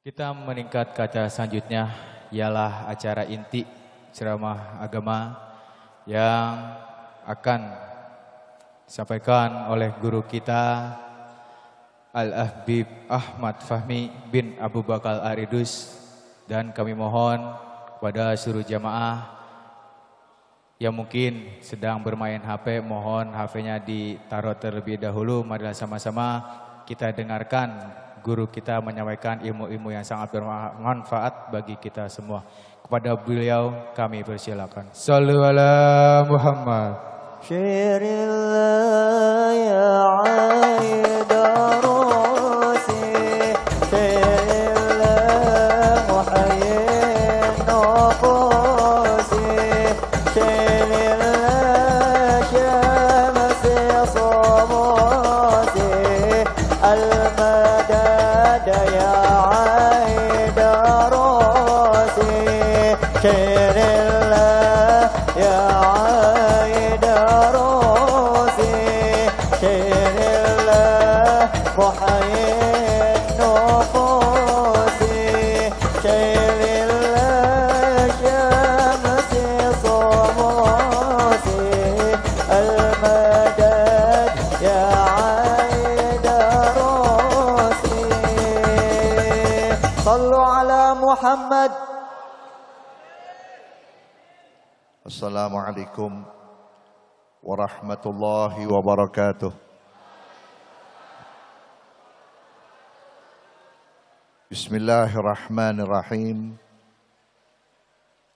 Kita meningkat ke acara selanjutnya ialah acara inti ceramah agama yang akan disampaikan oleh guru kita Al-Habib Ahmad Fahmi bin Abu Bakar Aridus, dan kami mohon kepada seluruh jamaah yang mungkin sedang bermain HP, mohon HP-nya ditaruh terlebih dahulu. Marilah sama-sama kita dengarkan guru kita menyampaikan ilmu-ilmu yang sangat bermanfaat bagi kita semua. Kepada beliau kami persilakan. Shallu ala Muhammad. Syirillah ya Aidarusi, syirillah muhayyin nufusi, syirillah syamsi sumusi, al-madad ya Aidarusi, syirillah ya محيي النفوس شيل الشمس صموس المدد يا عيد روسي صلوا على محمد. Assalamualaikum warahmatullahi wabarakatuh. Bismillahirrahmanirrahim.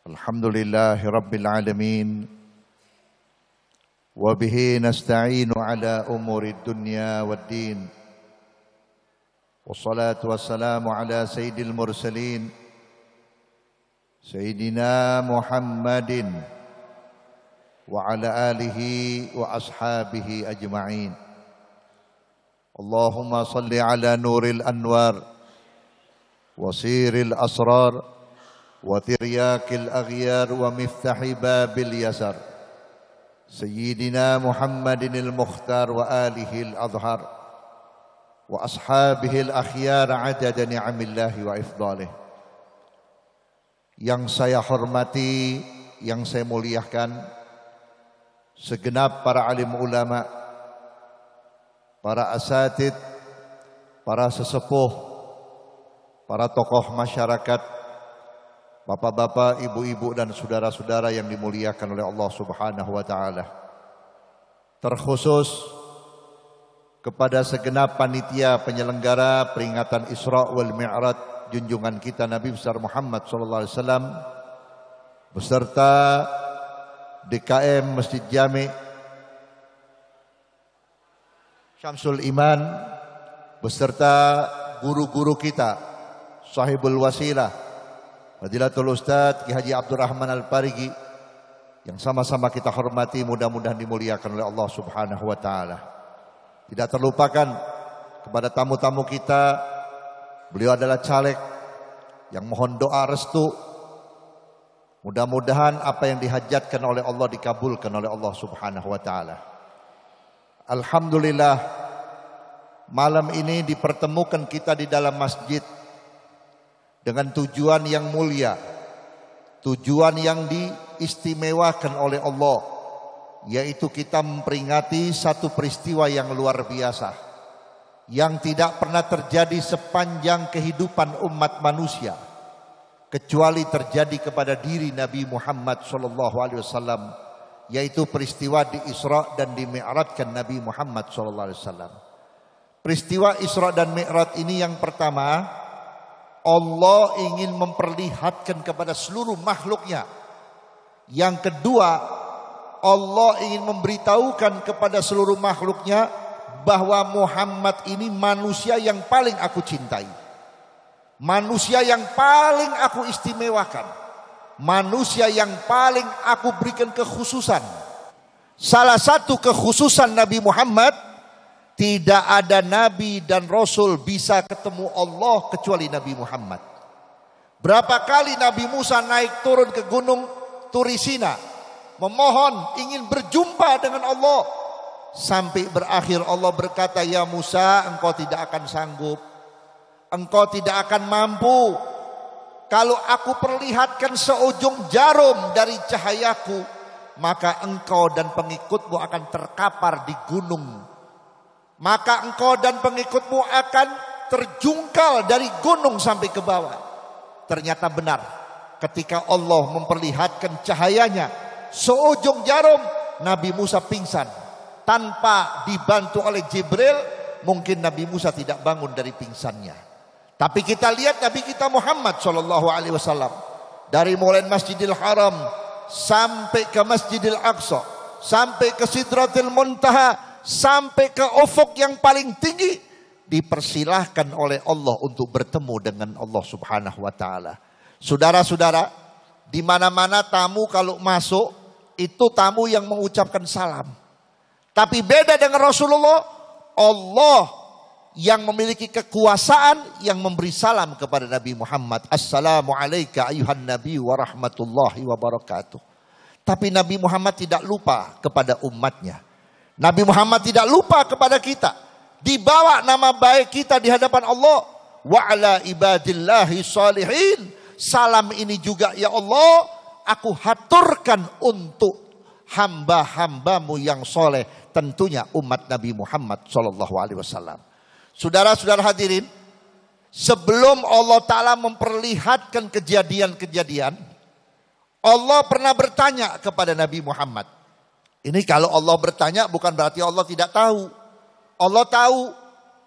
Alhamdulillahi rabbil alamin. Wa bihi nasta'inu ala umuri dunya waddin. Wassalatu wassalamu ala sayyidil mursalin Sayyidina Muhammadin wa ala alihi wa ashabihi ajma'in. Allahumma salli ala nuril anwar وسير الأسرار وترياك الأغيار ومفتاح باب اليسر سيدنا محمد المختار وآله الأظهر وأصحابه الأخيار عدد نعم الله وإفضاله. Yang saya hormati, yang saya muliakan, segenap para alim ulama, para asatid, para sesepuh, para tokoh masyarakat, bapak-bapak, ibu-ibu dan saudara-saudara yang dimuliakan oleh Allah Subhanahu wa taala. Terkhusus kepada segenap panitia penyelenggara peringatan Isra wal Mi'raj junjungan kita Nabi besar Muhammad sallallahu alaihi wasallam beserta DKM Masjid Jami' Syamsul Iman beserta guru-guru kita Sahibul Wasilah Fadilatul Ustadz Ki Haji Abdurrahman Al-Parigi yang sama-sama kita hormati, mudah-mudahan dimuliakan oleh Allah Subhanahu wa taala. Tidak terlupakan kepada tamu-tamu kita, beliau adalah caleg yang mohon doa restu. Mudah-mudahan apa yang dihajatkan oleh Allah dikabulkan oleh Allah Subhanahu wa taala. Alhamdulillah, malam ini dipertemukan kita di dalam masjid dengan tujuan yang mulia, tujuan yang diistimewakan oleh Allah, yaitu kita memperingati satu peristiwa yang luar biasa yang tidak pernah terjadi sepanjang kehidupan umat manusia kecuali terjadi kepada diri Nabi Muhammad SAW, yaitu peristiwa di Isra dan di Mi'rajkan Nabi Muhammad SAW. Peristiwa Isra dan Mi'raj ini yang pertama, Allah ingin memperlihatkan kepada seluruh makhluknya. Yang kedua, Allah ingin memberitahukan kepada seluruh makhluknya bahwa Muhammad ini manusia yang paling aku cintai, manusia yang paling aku istimewakan, manusia yang paling aku berikan kekhususan. Salah satu kekhususan Nabi Muhammad, tidak ada nabi dan rasul bisa ketemu Allah kecuali Nabi Muhammad. Berapa kali Nabi Musa naik turun ke gunung Turisina memohon ingin berjumpa dengan Allah, sampai berakhir Allah berkata, ya Musa, engkau tidak akan sanggup. engkau tidak akan mampu. Kalau aku perlihatkan seujung jarum dari cahayaku, maka engkau dan pengikutmu akan terkapar di gunung. Maka engkau dan pengikutmu akan terjungkal dari gunung sampai ke bawah. Ternyata benar. Ketika Allah memperlihatkan cahayanya seujung jarum, Nabi Musa pingsan. Tanpa dibantu oleh Jibril, mungkin Nabi Musa tidak bangun dari pingsannya. Tapi kita lihat Nabi kita Muhammad SAW, dari mulai Masjidil Haram sampai ke Masjidil Aqsa, sampai ke Sidratil Muntaha, sampai ke ufuk yang paling tinggi, dipersilahkan oleh Allah untuk bertemu dengan Allah Subhanahu wa taala. Saudara-saudara, di mana-mana tamu kalau masuk itu tamu yang mengucapkan salam. Tapi beda dengan Rasulullah, Allah yang memiliki kekuasaan yang memberi salam kepada Nabi Muhammad. Assalamu alayka ayuhan nabi wa rahmatullahi wa barakatuh. Tapi Nabi Muhammad tidak lupa kepada umatnya. Nabi Muhammad tidak lupa kepada kita. Dibawa nama baik kita di hadapan Allah. Wa ala ibadillahi salihin. Salam ini juga ya Allah, aku haturkan untuk hamba-hambamu yang soleh, tentunya umat Nabi Muhammad SAW. Saudara-saudara hadirin, sebelum Allah Ta'ala memperlihatkan kejadian-kejadian, Allah pernah bertanya kepada Nabi Muhammad. Ini kalau Allah bertanya bukan berarti Allah tidak tahu. Allah tahu,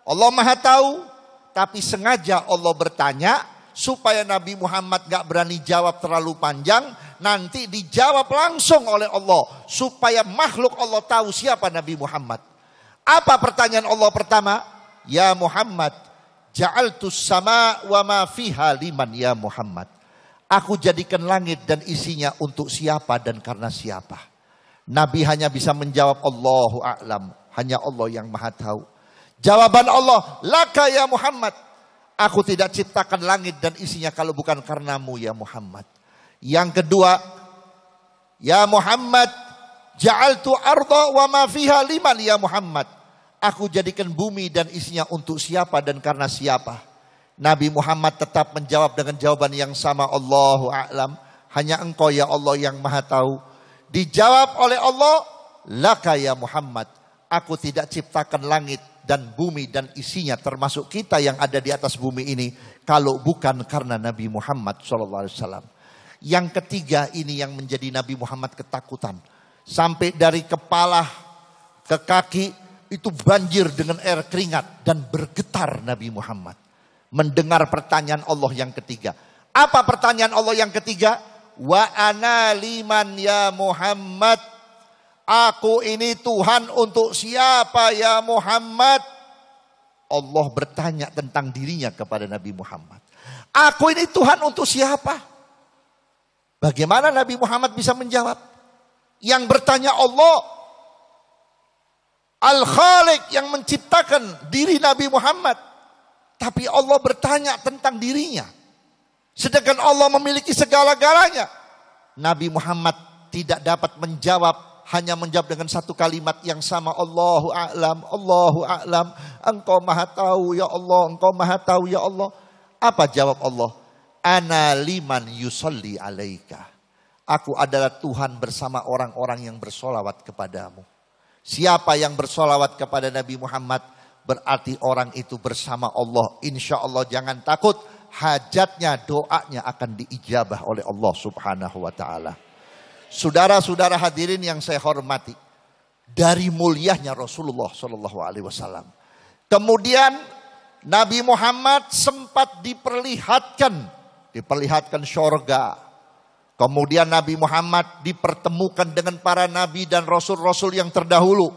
Allah maha tahu, tapi sengaja Allah bertanya supaya Nabi Muhammad gak berani jawab terlalu panjang, nanti dijawab langsung oleh Allah supaya makhluk Allah tahu siapa Nabi Muhammad. Apa pertanyaan Allah pertama? Ya Muhammad, ja'altus sama wa ma fiha liman ya Muhammad. Aku jadikan langit dan isinya untuk siapa dan karena siapa. Nabi hanya bisa menjawab Allahu a'lam, hanya Allah yang maha tahu. Jawaban Allah, laka ya Muhammad. Aku tidak ciptakan langit dan isinya kalau bukan karenamu ya Muhammad. Yang kedua, ya Muhammad, ja'altu arda wa ma fiha liman ya Muhammad. Aku jadikan bumi dan isinya untuk siapa dan karena siapa. Nabi Muhammad tetap menjawab dengan jawaban yang sama, Allahu a'lam, hanya engkau ya Allah yang maha tahu. Dijawab oleh Allah, laka ya Muhammad. Aku tidak ciptakan langit dan bumi dan isinya termasuk kita yang ada di atas bumi ini kalau bukan karena Nabi Muhammad SAW. Yang ketiga ini yang menjadi Nabi Muhammad ketakutan. Sampai dari kepala ke kaki itu banjir dengan air keringat dan bergetar Nabi Muhammad. Mendengar pertanyaan Allah yang ketiga. Apa pertanyaan Allah yang ketiga? Wa ana liman ya Muhammad. Aku ini Tuhan untuk siapa ya Muhammad? Allah bertanya tentang dirinya kepada Nabi Muhammad. Aku ini Tuhan untuk siapa? Bagaimana Nabi Muhammad bisa menjawab? Yang bertanya Allah, Al-Khaliq yang menciptakan diri Nabi Muhammad. Tapi Allah bertanya tentang dirinya. Sedangkan Allah memiliki segala-galanya. Nabi Muhammad tidak dapat menjawab. Hanya menjawab dengan satu kalimat yang sama. Allahu a'lam, Allahu a'lam. Engkau maha tahu ya Allah, engkau maha tahu ya Allah. Apa jawab Allah? Ana liman yusalli alaika. Aku adalah Tuhan bersama orang-orang yang bersolawat kepadamu. Siapa yang bersolawat kepada Nabi Muhammad, berarti orang itu bersama Allah. Insya Allah jangan takut, hajatnya, doanya akan diijabah oleh Allah Subhanahu wa ta'ala. Saudara-saudara hadirin yang saya hormati, dari mulianya Rasulullah SAW. Kemudian Nabi Muhammad sempat diperlihatkan syurga. Kemudian Nabi Muhammad dipertemukan dengan para nabi dan rasul-rasul yang terdahulu.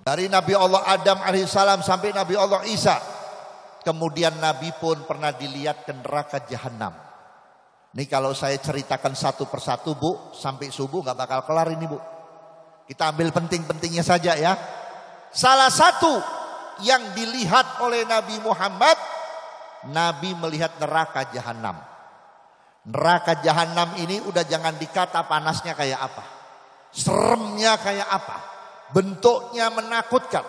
Dari Nabi Allah Adam alaihissalam sampai Nabi Allah Isa. Kemudian Nabi pun pernah dilihat ke neraka jahanam. Ini kalau saya ceritakan satu persatu Bu, sampai subuh gak bakal kelar ini Bu. Kita ambil penting-pentingnya saja ya. Salah satu yang dilihat oleh Nabi Muhammad, Nabi melihat neraka jahanam. Neraka jahanam ini udah jangan dikata panasnya kayak apa. Seremnya kayak apa. Bentuknya menakutkan.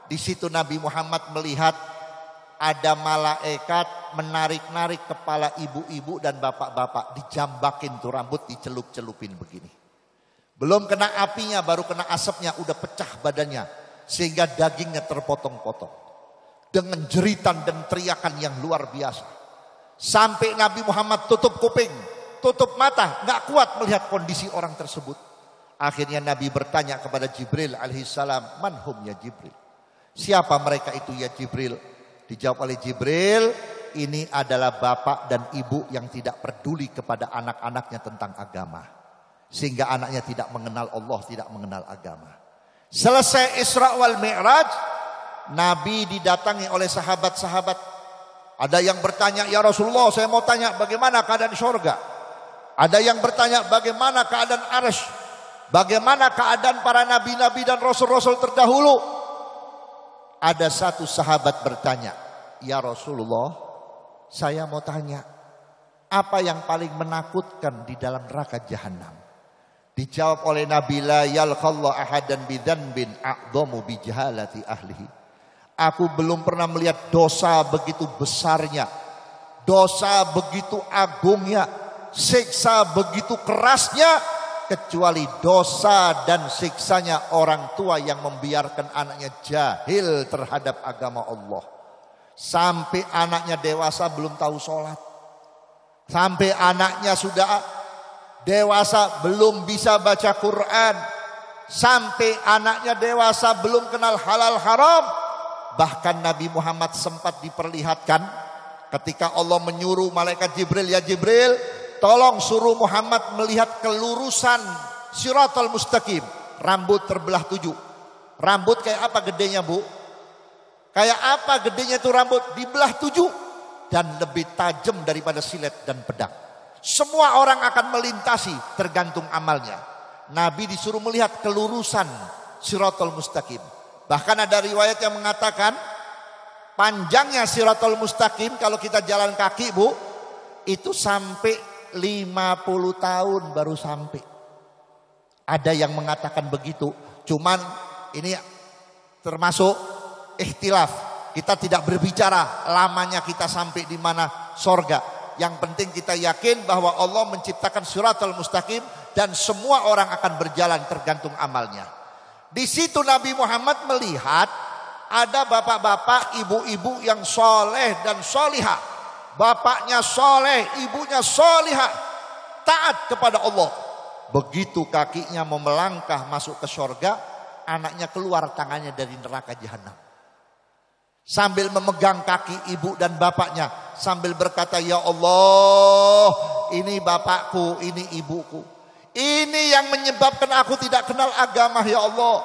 Di situ Nabi Muhammad melihat ada malaikat menarik-narik kepala ibu-ibu dan bapak-bapak. Dijambakin tuh rambut, dicelup-celupin begini. Belum kena apinya, baru kena asapnya, udah pecah badannya. Sehingga dagingnya terpotong-potong. Dengan jeritan dan teriakan yang luar biasa. Sampai Nabi Muhammad tutup kuping, tutup mata, gak kuat melihat kondisi orang tersebut. Akhirnya Nabi bertanya kepada Jibril alaihissalam, manhum ya Jibril? Siapa mereka itu ya Jibril? Dijawab oleh Jibril, ini adalah bapak dan ibu yang tidak peduli kepada anak-anaknya tentang agama. Sehingga anaknya tidak mengenal Allah, tidak mengenal agama. Selesai Isra wal Mi'raj, Nabi didatangi oleh sahabat-sahabat. Ada yang bertanya, ya Rasulullah saya mau tanya bagaimana keadaan surga. Ada yang bertanya bagaimana keadaan arsy. Bagaimana keadaan para nabi-nabi dan rasul-rasul terdahulu. Ada satu sahabat bertanya, ya Rasulullah saya mau tanya, apa yang paling menakutkan di dalam neraka jahanam? Dijawab oleh Nabi, la yalqallahu ahadan bidzanbin a'dhamu bi jahalati ahlihi. Aku belum pernah melihat dosa begitu besarnya, dosa begitu agungnya, siksa begitu kerasnya, kecuali dosa dan siksanya orang tua yang membiarkan anaknya jahil terhadap agama Allah. Sampai anaknya dewasa belum tahu sholat. Sampai anaknya sudah dewasa belum bisa baca Quran. Sampai anaknya dewasa belum kenal halal haram. Bahkan Nabi Muhammad sempat diperlihatkan ketika Allah menyuruh malaikat Jibril, ya Jibril tolong suruh Muhammad melihat kelurusan Shiratal Mustaqim. Rambut terbelah 7. Rambut kayak apa gedenya bu? Kayak apa gedenya itu rambut? Dibelah 7. Dan lebih tajam daripada silet dan pedang. Semua orang akan melintasi tergantung amalnya. Nabi disuruh melihat kelurusan Shiratal Mustaqim. Bahkan ada riwayat yang mengatakan panjangnya Shiratal Mustaqim kalau kita jalan kaki bu, itu sampai 50 tahun baru sampai. Ada yang mengatakan begitu. Cuman ini termasuk ikhtilaf. Kita tidak berbicara lamanya kita sampai di mana sorga. Yang penting kita yakin bahwa Allah menciptakan Shiratal Mustaqim dan semua orang akan berjalan tergantung amalnya. Di situ Nabi Muhammad melihat ada bapak-bapak, ibu-ibu yang soleh dan solihah. Bapaknya soleh, ibunya solihah, taat kepada Allah. Begitu kakinya mau melangkah masuk ke surga, anaknya keluar tangannya dari neraka jahanam. Sambil memegang kaki ibu dan bapaknya, sambil berkata, ya Allah, ini bapakku, ini ibuku. Ini yang menyebabkan aku tidak kenal agama, ya Allah.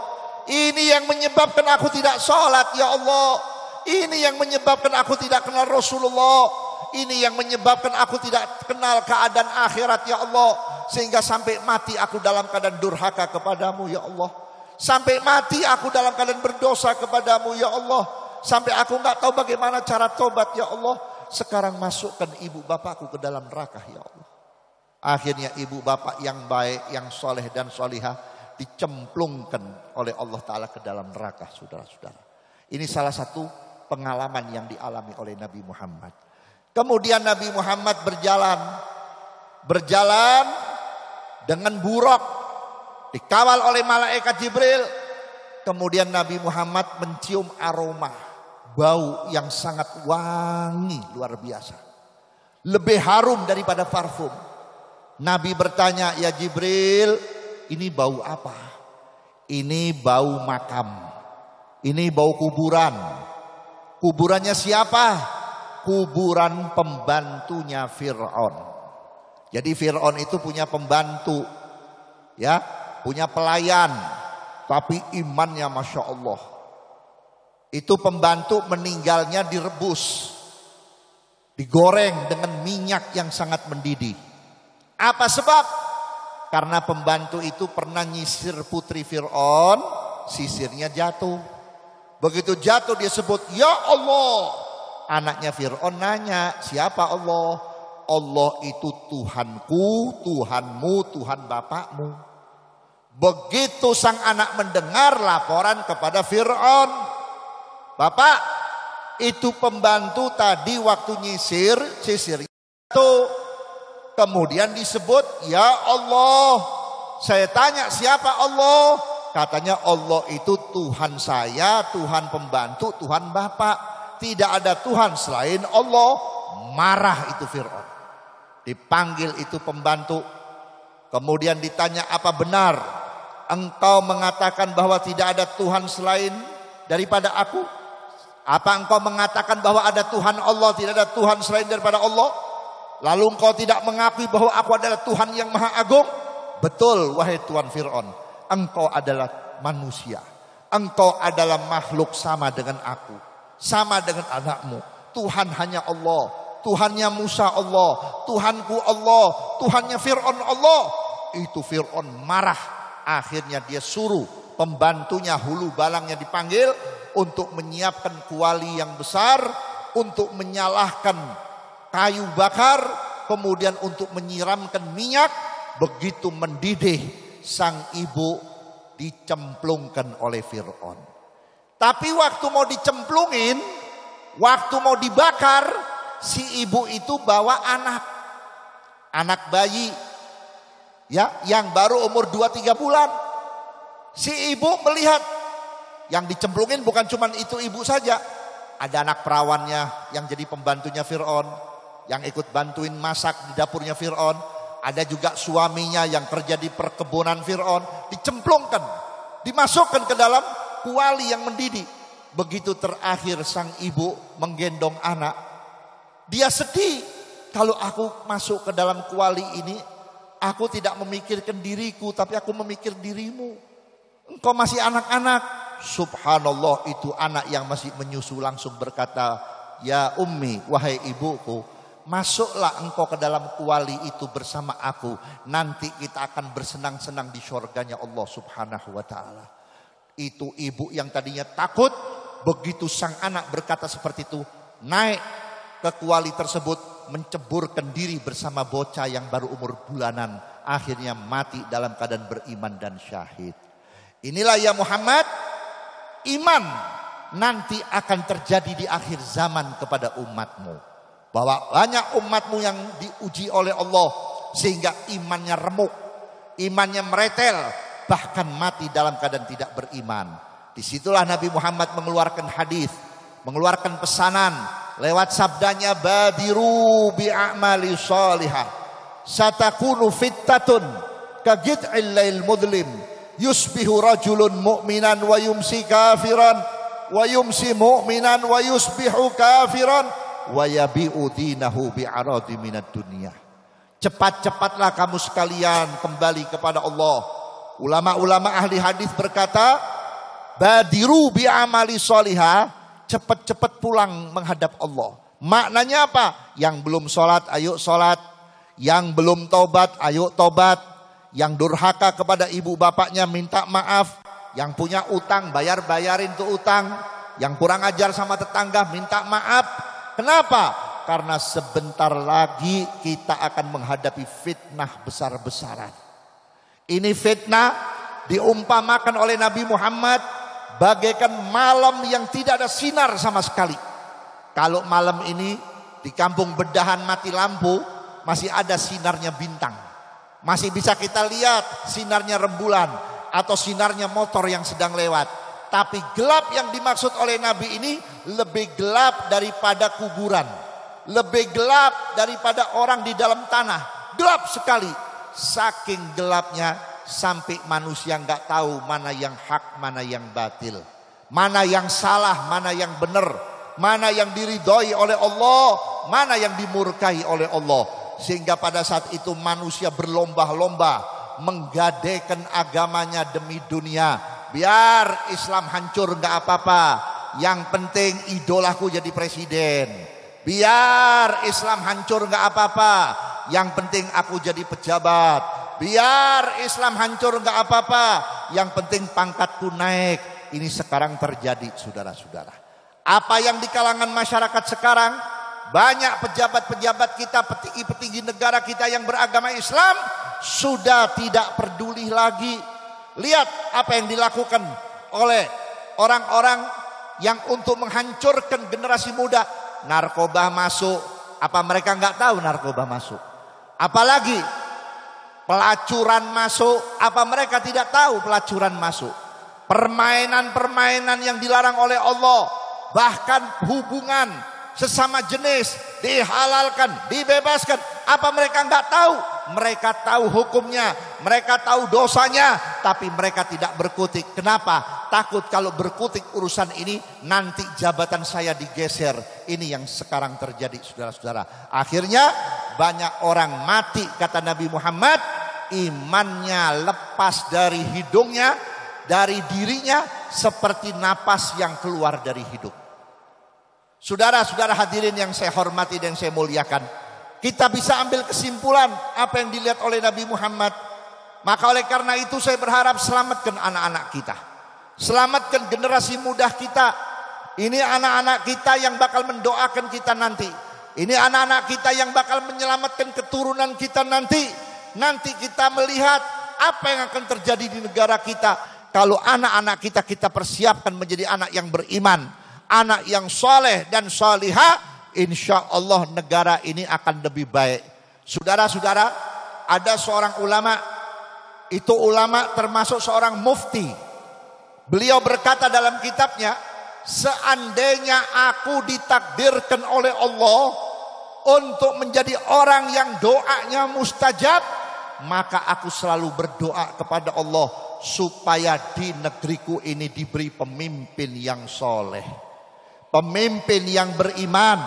Ini yang menyebabkan aku tidak sholat, ya Allah. Ini yang menyebabkan aku tidak kenal Rasulullah. Ini yang menyebabkan aku tidak kenal keadaan akhirat, ya Allah. Sehingga sampai mati aku dalam keadaan durhaka kepadamu, ya Allah. Sampai mati aku dalam keadaan berdosa kepadamu, ya Allah. Sampai aku nggak tahu bagaimana cara tobat, ya Allah. Sekarang masukkan ibu bapakku ke dalam neraka, ya Allah. Akhirnya ibu bapak yang baik, yang soleh dan solihah dicemplungkan oleh Allah Ta'ala ke dalam neraka, saudara-saudara. Ini salah satu pengalaman yang dialami oleh Nabi Muhammad. Kemudian Nabi Muhammad berjalan dengan buruk, dikawal oleh malaikat Jibril. Kemudian Nabi Muhammad mencium aroma, bau yang sangat wangi, luar biasa. Lebih harum daripada parfum. Nabi bertanya, ya Jibril, ini bau apa? Ini bau makam. Ini bau kuburan. Kuburannya siapa? Kuburan pembantunya Fir'aun. Jadi Fir'aun itu punya pembantu, ya, punya pelayan, tapi imannya Masya Allah. Itu pembantu meninggalnya direbus, digoreng dengan minyak yang sangat mendidih. Apa sebab? Karena pembantu itu pernah nyisir putri Fir'aun, sisirnya jatuh. Begitu jatuh dia sebut, ya Allah. Anaknya Fir'aun nanya, siapa Allah? Allah itu Tuhanku, Tuhanmu, Tuhan bapakmu. Begitu sang anak mendengar laporan kepada Fir'aun, Bapak, itu pembantu tadi waktu sisir itu kemudian disebut ya Allah. Saya tanya siapa Allah? Katanya Allah itu Tuhan saya, Tuhan pembantu, Tuhan Bapak. Tidak ada Tuhan selain Allah. Marah itu Fir'aun. Dipanggil itu pembantu. Kemudian ditanya, apa benar engkau mengatakan bahwa tidak ada Tuhan selain daripada aku? Apa engkau mengatakan bahwa ada Tuhan Allah, tidak ada Tuhan selain daripada Allah? Lalu engkau tidak mengakui bahwa aku adalah Tuhan yang Maha Agung? Betul wahai Tuan Fir'aun, engkau adalah manusia. Engkau adalah makhluk sama dengan aku, sama dengan anakmu. Tuhan hanya Allah, Tuhannya Musa Allah, Tuhanku Allah, Tuhannya Fir'aun Allah. Itu Fir'aun marah. Akhirnya dia suruh pembantunya hulu balangnya dipanggil untuk menyiapkan kuali yang besar, untuk menyalahkan kayu bakar, kemudian untuk menyiramkan minyak. Begitu mendidih, sang ibu dicemplungkan oleh Fir'aun. Tapi waktu mau dicemplungin, waktu mau dibakar, si ibu itu bawa anak bayi, ya, yang baru umur 2-3 bulan. Si ibu melihat yang dicemplungin bukan cuma itu ibu saja, ada anak perawannya yang jadi pembantunya Fir'aun, yang ikut bantuin masak di dapurnya Fir'aun. Ada juga suaminya yang kerja di perkebunan Fir'aun, dicemplungkan, dimasukkan ke dalam kuali yang mendidih. Begitu terakhir sang ibu menggendong anak, dia sedih. Kalau aku masuk ke dalam kuali ini, aku tidak memikirkan diriku, tapi aku memikir dirimu. Engkau masih anak-anak. Subhanallah, itu anak yang masih menyusu langsung berkata, ya ummi, wahai ibuku, masuklah engkau ke dalam kuali itu bersama aku. Nanti kita akan bersenang-senang di syurganya Allah subhanahu wa ta'ala. Itu ibu yang tadinya takut, begitu sang anak berkata seperti itu, naik ke kuali tersebut, menceburkan diri bersama bocah yang baru umur bulanan. Akhirnya mati dalam keadaan beriman dan syahid. Inilah ya Muhammad, iman nanti akan terjadi di akhir zaman kepada umatmu. Bahwa banyak umatmu yang diuji oleh Allah sehingga imannya remuk, imannya meretel, bahkan mati dalam keadaan tidak beriman. Disitulah Nabi Muhammad mengeluarkan hadis, mengeluarkan pesanan lewat sabdanya, badiru bi'amali sholihah satakunu fittatun kagid'il lail mudlim yusbihu rajulun mu'minan wa yumsi kafiran wa yumsi mu'minan wa yusbihu kafiran wa yabi'u dinahu bi'aradi minad dunya. Cepat-cepatlah kamu sekalian kembali kepada Allah. Ulama-ulama ahli hadis berkata, badiru bi'amali sholihah, cepat-cepat pulang menghadap Allah. Maknanya apa? Yang belum sholat, ayo sholat. Yang belum tobat, ayo tobat. Yang durhaka kepada ibu bapaknya, minta maaf. Yang punya utang, bayarin tuh utang. Yang kurang ajar sama tetangga, minta maaf. Kenapa? Karena sebentar lagi kita akan menghadapi fitnah besar-besaran. Ini fitnah diumpamakan oleh Nabi Muhammad bagaikan malam yang tidak ada sinar sama sekali. Kalau malam ini di kampung Bedahan mati lampu, masih ada sinarnya bintang. Masih bisa kita lihat sinarnya rembulan atau sinarnya motor yang sedang lewat. Tapi gelap yang dimaksud oleh Nabi ini lebih gelap daripada kuburan. Lebih gelap daripada orang di dalam tanah. Gelap sekali. Saking gelapnya sampai manusia nggak tahu mana yang hak, mana yang batil. Mana yang salah, mana yang benar. Mana yang diridhoi oleh Allah, mana yang dimurkai oleh Allah. Sehingga pada saat itu manusia berlomba-lomba menggadaikan agamanya demi dunia. Biar Islam hancur gak apa-apa, yang penting idolaku jadi presiden. Biar Islam hancur gak apa-apa, yang penting aku jadi pejabat. Biar Islam hancur gak apa-apa, yang penting pangkatku naik. Ini sekarang terjadi saudara-saudara. Apa yang di kalangan masyarakat sekarang, banyak pejabat-pejabat kita, petinggi-petinggi negara kita yang beragama Islam sudah tidak peduli lagi. Lihat apa yang dilakukan oleh orang-orang yang untuk menghancurkan generasi muda. Narkoba masuk. Apa mereka nggak tahu narkoba masuk? Apalagi pelacuran masuk. Apa mereka tidak tahu pelacuran masuk? Permainan-permainan yang dilarang oleh Allah. Bahkan hubungan sesama jenis dihalalkan, dibebaskan. Apa mereka nggak tahu? Mereka tahu hukumnya, mereka tahu dosanya, tapi mereka tidak berkutik. Kenapa? Takut kalau berkutik urusan ini nanti jabatan saya digeser. Ini yang sekarang terjadi, saudara-saudara. Akhirnya banyak orang mati, kata Nabi Muhammad, imannya lepas dari hidungnya, dari dirinya, seperti napas yang keluar dari hidung. Saudara-saudara hadirin yang saya hormati dan saya muliakan, kita bisa ambil kesimpulan apa yang dilihat oleh Nabi Muhammad. Maka oleh karena itu saya berharap selamatkan anak-anak kita. Selamatkan generasi muda kita. Ini anak-anak kita yang bakal mendoakan kita nanti. Ini anak-anak kita yang bakal menyelamatkan keturunan kita nanti. Nanti kita melihat apa yang akan terjadi di negara kita. Kalau anak-anak kita persiapkan menjadi anak yang beriman, anak yang soleh dan solihah, insya Allah negara ini akan lebih baik. Saudara-saudara, ada seorang ulama, itu ulama termasuk seorang mufti. Beliau berkata dalam kitabnya, seandainya aku ditakdirkan oleh Allah untuk menjadi orang yang doanya mustajab, maka aku selalu berdoa kepada Allah supaya di negeriku ini diberi pemimpin yang soleh, pemimpin yang beriman,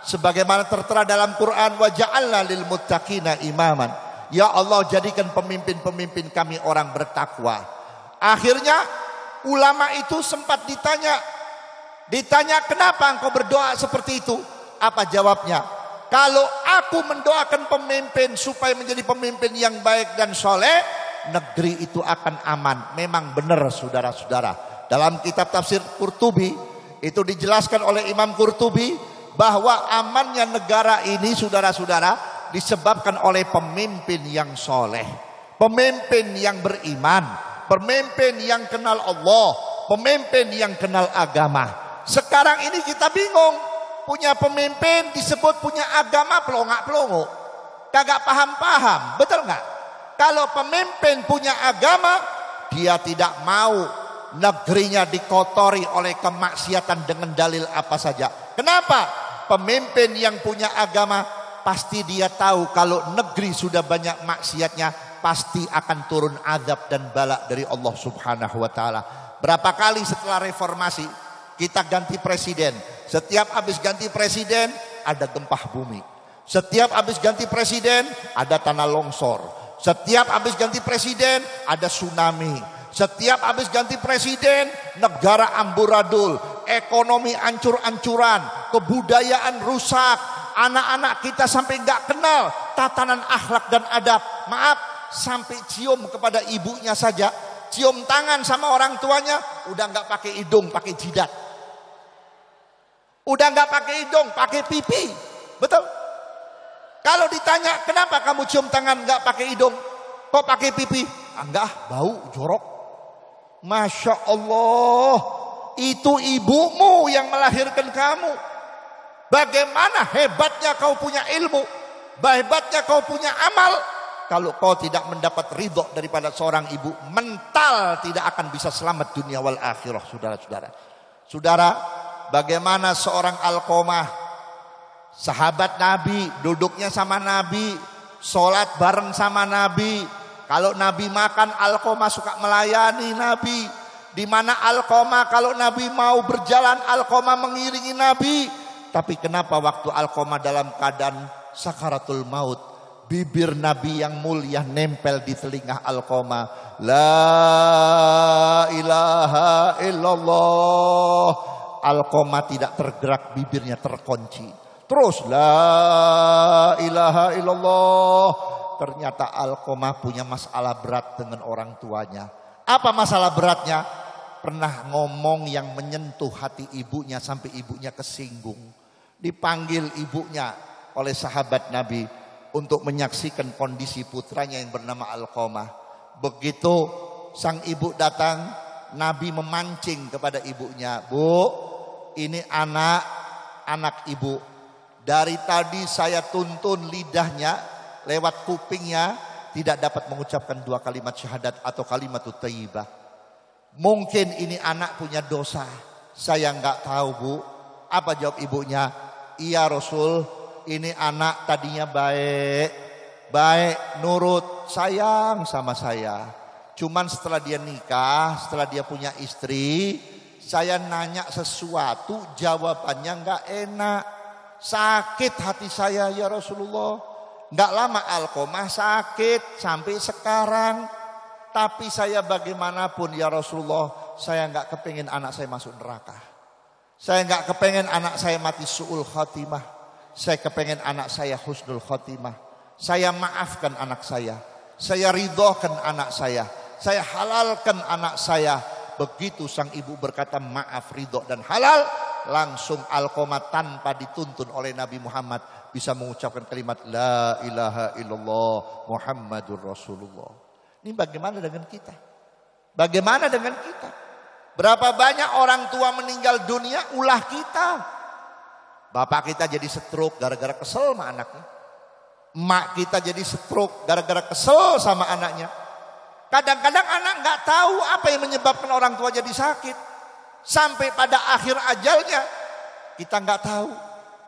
sebagaimana tertera dalam Quran, wa ja'alna lil muttaqina imaman. Ya Allah, jadikan pemimpin-pemimpin kami orang bertakwa. Akhirnya ulama itu sempat ditanya kenapa engkau berdoa seperti itu? Apa jawabnya? Kalau aku mendoakan pemimpin supaya menjadi pemimpin yang baik dan soleh, negeri itu akan aman. Memang benar saudara-saudara. Dalam kitab tafsir Qurtubi itu dijelaskan oleh Imam Qurtubi bahwa amannya negara ini, saudara-saudara, disebabkan oleh pemimpin yang soleh, pemimpin yang beriman, pemimpin yang kenal Allah, pemimpin yang kenal agama. Sekarang ini kita bingung, punya pemimpin disebut punya agama pelongak-pelongo, kagak paham-paham, betul nggak? Kalau pemimpin punya agama, dia tidak mau negerinya dikotori oleh kemaksiatan dengan dalil apa saja. Kenapa? Pemimpin yang punya agama pasti dia tahu kalau negeri sudah banyak maksiatnya, pasti akan turun azab dan bala dari Allah Subhanahu wa taala. Berapa kali setelah reformasi kita ganti presiden, setiap habis ganti presiden ada gempa bumi, setiap habis ganti presiden ada tanah longsor, setiap habis ganti presiden ada tsunami, setiap habis ganti presiden negara amburadul, ekonomi ancur-ancuran, kebudayaan rusak, anak-anak kita sampai nggak kenal tatanan akhlak dan adab. Maaf, sampai cium kepada ibunya saja, cium tangan sama orang tuanya udah nggak pakai hidung, pakai jidat. Udah nggak pakai hidung, pakai pipi. Betul? Kalau ditanya kenapa kamu cium tangan nggak pakai hidung, kok pakai pipi? Enggak, bau, jorok. Masya Allah, itu ibumu yang melahirkan kamu. Bagaimana hebatnya kau punya ilmu, hebatnya kau punya amal, kalau kau tidak mendapat ridho daripada seorang ibu, mental tidak akan bisa selamat dunia wal akhirah. Saudara-saudara, saudara, bagaimana seorang Alqamah, sahabat Nabi, duduknya sama Nabi, sholat bareng sama Nabi. Kalau Nabi makan, Alqamah suka melayani Nabi. Di mana Alqamah kalau Nabi mau berjalan, Alqamah mengiringi Nabi. Tapi kenapa waktu Alqamah dalam keadaan sakaratul maut, bibir Nabi yang mulia nempel di telinga Alqamah, la ilaha illallah. Alqamah tidak tergerak, bibirnya terkunci. Terus la ilaha illallah. Ternyata Alqamah punya masalah berat dengan orang tuanya. Apa masalah beratnya? Pernah ngomong yang menyentuh hati ibunya sampai ibunya kesinggung. Dipanggil ibunya oleh sahabat Nabi untuk menyaksikan kondisi putranya yang bernama Alqamah. Begitu sang ibu datang, Nabi memancing kepada ibunya, "Bu, ini anak ibu. Dari tadi saya tuntun lidahnya lewat kupingnya, tidak dapat mengucapkan 2 kalimat syahadat atau kalimat thayyibah. Mungkin ini anak punya dosa. Saya nggak tahu bu. Apa jawab ibunya? Iya Rasul, ini anak tadinya baik, nurut, sayang sama saya. Cuman setelah dia nikah, setelah dia punya istri, saya nanya sesuatu, jawabannya nggak enak. Sakit hati saya ya Rasulullah. Nggak lama Alqamah sakit sampai sekarang. Tapi saya bagaimanapun ya Rasulullah, saya nggak kepengen anak saya masuk neraka. Saya nggak kepengen anak saya mati su'ul khatimah. Saya kepengen anak saya husnul khatimah. Saya maafkan anak saya. Saya ridhokan anak saya. Saya halalkan anak saya. Begitu sang ibu berkata maaf, ridho dan halal, langsung Alqamah tanpa dituntun oleh Nabi Muhammad bisa mengucapkan kalimat la ilaha illallah Muhammadur Rasulullah. Ini bagaimana dengan kita? Bagaimana dengan kita? Berapa banyak orang tua meninggal dunia ulah kita. Bapak kita jadi stroke gara-gara kesel sama anaknya. Emak kita jadi stroke gara-gara kesel sama anaknya. Kadang-kadang anak nggak tahu apa yang menyebabkan orang tua jadi sakit. Sampai pada akhir ajalnya kita nggak tahu.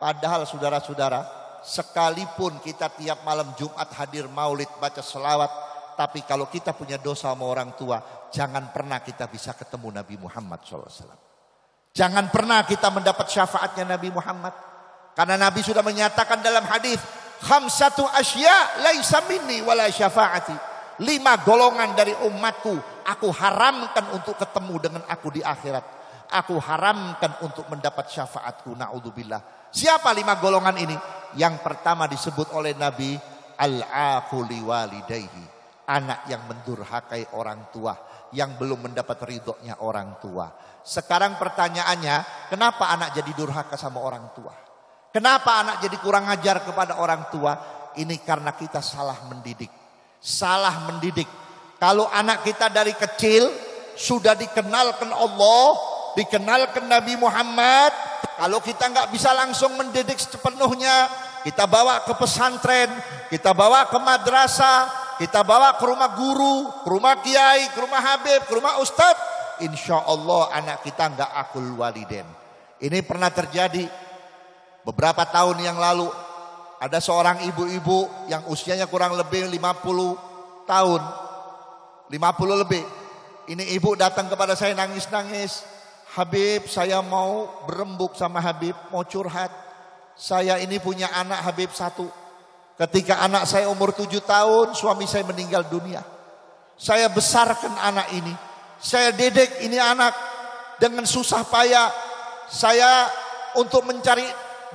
Padahal saudara-saudara, sekalipun kita tiap malam Jumat hadir maulid baca selawat, tapi kalau kita punya dosa sama orang tua, jangan pernah kita bisa ketemu Nabi Muhammad SAW. Jangan pernah kita mendapat syafaatnya Nabi Muhammad. Karena Nabi sudah menyatakan dalam hadis, khamsatu asya laisa minni wala syafaati. 5 golongan dari umatku aku haramkan untuk ketemu dengan aku di akhirat. Aku haramkan untuk mendapat syafaatku. Na'udzubillah. Siapa 5 golongan ini? Yang pertama disebut oleh Nabi, al-aqu liwalidayhi. Anak yang mendurhakai orang tua, yang belum mendapat ridhonya orang tua. Sekarang pertanyaannya, kenapa anak jadi durhaka sama orang tua? Kenapa anak jadi kurang ajar kepada orang tua? Ini karena kita salah mendidik. Salah mendidik. Kalau anak kita dari kecil sudah dikenalkan Allah, dikenalkan Nabi Muhammad, kalau kita nggak bisa langsung mendidik sepenuhnya, kita bawa ke pesantren, kita bawa ke madrasah, kita bawa ke rumah guru, ke rumah kiai, ke rumah habib, ke rumah ustadz, insya Allah anak kita nggak akul waliden. Ini pernah terjadi beberapa tahun yang lalu. Ada seorang ibu-ibu yang usianya kurang lebih 50 tahun. 50 lebih. Ini ibu datang kepada saya nangis-nangis. Habib, saya mau berembuk sama Habib, mau curhat. Saya ini punya anak Habib 1. Ketika anak saya umur 7 tahun, suami saya meninggal dunia. Saya besarkan anak ini. Saya didik ini anak dengan susah payah. Saya untuk mencari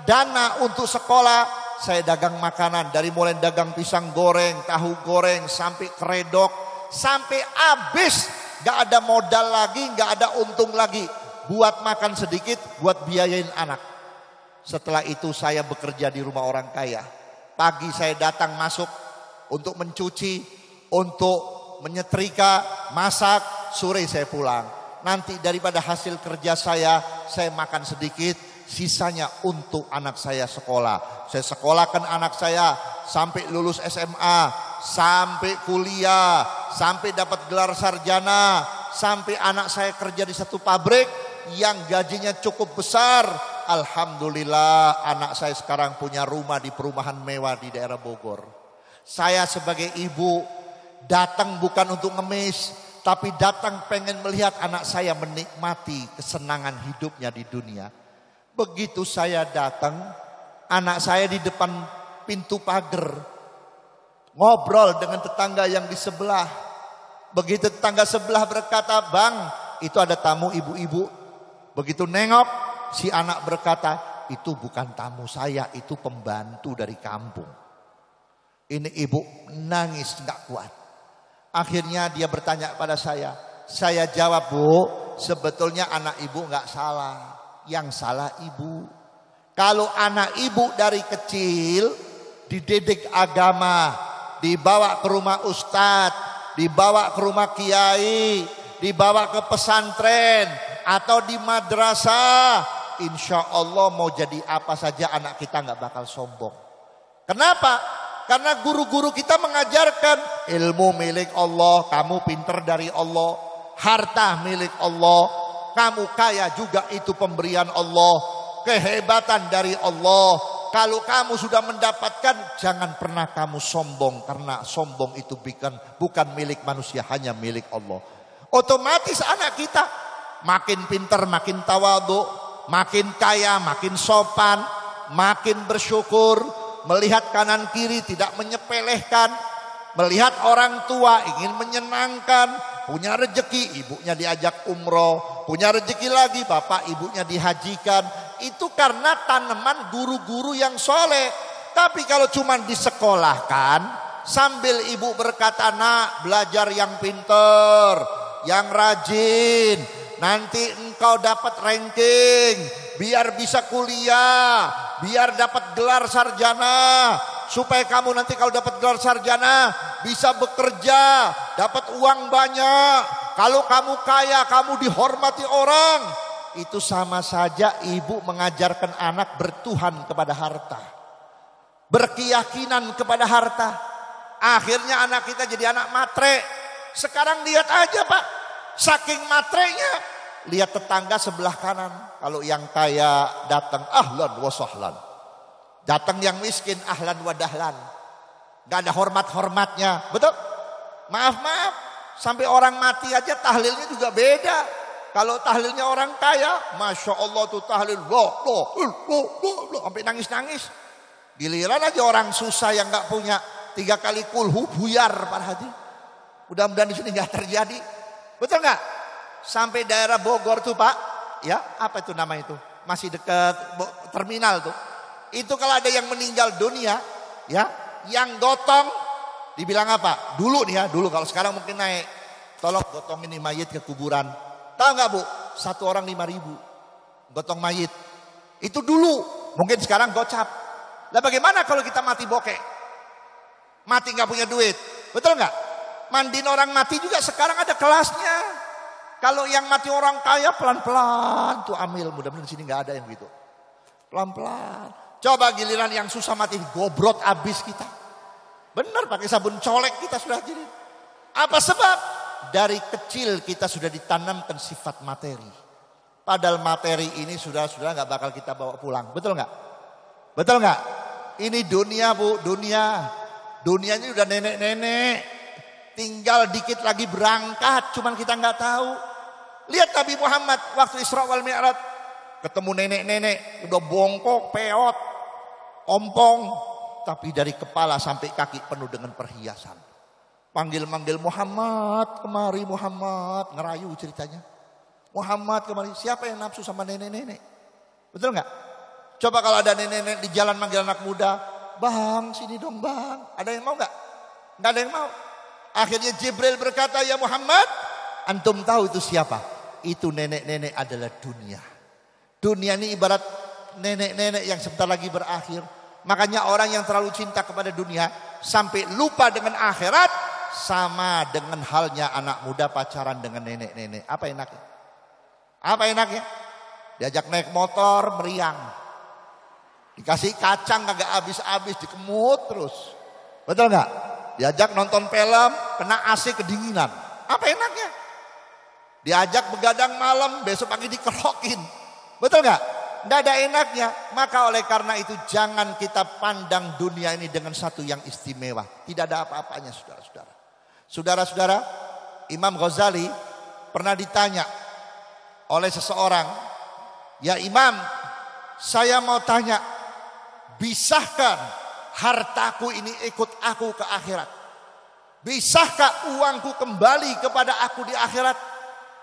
dana untuk sekolah, saya dagang makanan. Dari mulai dagang pisang goreng, tahu goreng, sampai keredok, sampai habis. Gak ada modal lagi, gak ada untung lagi. Buat makan sedikit, buat biayain anak. Setelah itu saya bekerja di rumah orang kaya. Pagi saya datang masuk untuk mencuci, untuk menyetrika, masak. Sore saya pulang. Nanti daripada hasil kerja saya makan sedikit. Sisanya untuk anak saya sekolah. Saya sekolahkan anak saya sampai lulus SMA, sampai kuliah, sampai dapat gelar sarjana, sampai anak saya kerja di satu pabrik yang gajinya cukup besar. Alhamdulillah anak saya sekarang punya rumah di perumahan mewah di daerah Bogor. Saya sebagai ibu datang bukan untuk ngemis, tapi datang pengen melihat anak saya menikmati kesenangan hidupnya di dunia. Begitu saya datang, anak saya di depan pintu pagar ngobrol dengan tetangga yang di sebelah. Begitu tetangga sebelah berkata, "Bang, itu ada tamu ibu-ibu." Begitu nengok, si anak berkata, "Itu bukan tamu saya, itu pembantu dari kampung." Ini ibu nangis gak kuat. Akhirnya dia bertanya pada saya. Saya jawab, "Bu, sebetulnya anak ibu gak salah. Yang salah ibu. Kalau anak ibu dari kecil dididik agama, dibawa ke rumah ustadz, dibawa ke rumah kiai, dibawa ke pesantren atau di madrasah, insya Allah mau jadi apa saja anak kita nggak bakal sombong. Kenapa? Karena guru-guru kita mengajarkan ilmu milik Allah, kamu pinter dari Allah, harta milik Allah, kamu kaya juga itu pemberian Allah, kehebatan dari Allah. Kalau kamu sudah mendapatkan, jangan pernah kamu sombong, karena sombong itu bukan milik manusia, hanya milik Allah. Otomatis anak kita makin pinter, makin tawadhu, makin kaya, makin sopan, makin bersyukur, melihat kanan kiri tidak menyepelehkan, melihat orang tua ingin menyenangkan, punya rezeki ibunya diajak umroh, punya rezeki lagi bapak ibunya dihajikan. Itu karena tanaman guru-guru yang soleh. Tapi kalau cuma disekolahkan sambil ibu berkata, nak belajar yang pinter, yang rajin, nanti engkau dapat ranking, biar bisa kuliah, biar dapat gelar sarjana, supaya kamu nanti kalau dapat gelar sarjana bisa bekerja, dapat uang banyak. Kalau kamu kaya, kamu dihormati orang. Itu sama saja ibu mengajarkan anak bertuhan kepada harta, berkeyakinan kepada harta. Akhirnya anak kita jadi anak matre. Sekarang lihat aja Pak, saking matrenya, lihat tetangga sebelah kanan. Kalau yang kaya datang ahlan wa sahlan, datang yang miskin ahlan wa dahlan. Gak ada hormat-hormatnya, betul? Maaf, sampai orang mati aja tahlilnya juga beda. Kalau tahlilnya orang kaya, Masya Allah tuh tahlil, loh, sampai nangis-nangis. Giliran aja orang susah yang gak punya 3 kali kulhu, buyar para hadirin. Mudah-mudahan di sini gak terjadi. Betul gak? Sampai daerah Bogor tuh Pak, ya apa itu nama itu? Masih dekat terminal tuh. Itu kalau ada yang meninggal dunia, ya, yang gotong, dibilang apa? Dulu nih ya, dulu, kalau sekarang mungkin naik. Tolong gotong ini mayit ke kuburan. Tahu nggak Bu? 1 orang 5.000 gotong mayit. Itu dulu, mungkin sekarang gocap. Lah bagaimana kalau kita mati bokeh? Mati nggak punya duit, betul nggak? Mandiin orang mati juga sekarang ada kelasnya. Kalau yang mati orang kaya pelan-pelan tuh amil. Mudah-mudahan di sini nggak ada yang gitu. Pelan-pelan. Coba giliran yang susah mati gobrot abis kita. Benar pakai sabun colek kita sudah jadi. Apa sebab? Dari kecil kita sudah ditanamkan sifat materi. Padahal materi ini sudah nggak bakal kita bawa pulang. Betul nggak? Betul nggak? Ini dunia Bu, dunia. Dunianya udah nenek-nenek. Tinggal dikit lagi berangkat, cuman kita nggak tahu. Lihat Nabi Muhammad waktu Isra wal Mi'raj, ketemu nenek-nenek udah bongkok, peot, ompong, tapi dari kepala sampai kaki penuh dengan perhiasan. Panggil-manggil Muhammad, kemari Muhammad, ngerayu ceritanya. Muhammad kemari, siapa yang nafsu sama nenek-nenek? Betul nggak? Coba kalau ada nenek-nenek di jalan manggil anak muda, bang sini dong bang, ada yang mau nggak? Nggak ada yang mau. Akhirnya Jibril berkata, ya Muhammad, antum tahu itu siapa? Itu nenek-nenek adalah dunia. Dunia ini ibarat nenek-nenek yang sebentar lagi berakhir. Makanya orang yang terlalu cinta kepada dunia sampai lupa dengan akhirat, sama dengan halnya anak muda pacaran dengan nenek-nenek. Apa enaknya? Apa enaknya? Diajak naik motor meriang, dikasih kacang kagak habis-habis, dikemut terus. Betul nggak? Diajak nonton film, kena AC kedinginan. Apa enaknya? Diajak begadang malam, besok pagi dikerokin. Betul nggak? Nggak ada enaknya. Maka oleh karena itu jangan kita pandang dunia ini dengan satu yang istimewa. Tidak ada apa-apanya saudara-saudara. Saudara-saudara, Imam Ghazali pernah ditanya oleh seseorang, ya Imam, saya mau tanya, bisakah hartaku ini ikut aku ke akhirat? Bisakah uangku kembali kepada aku di akhirat?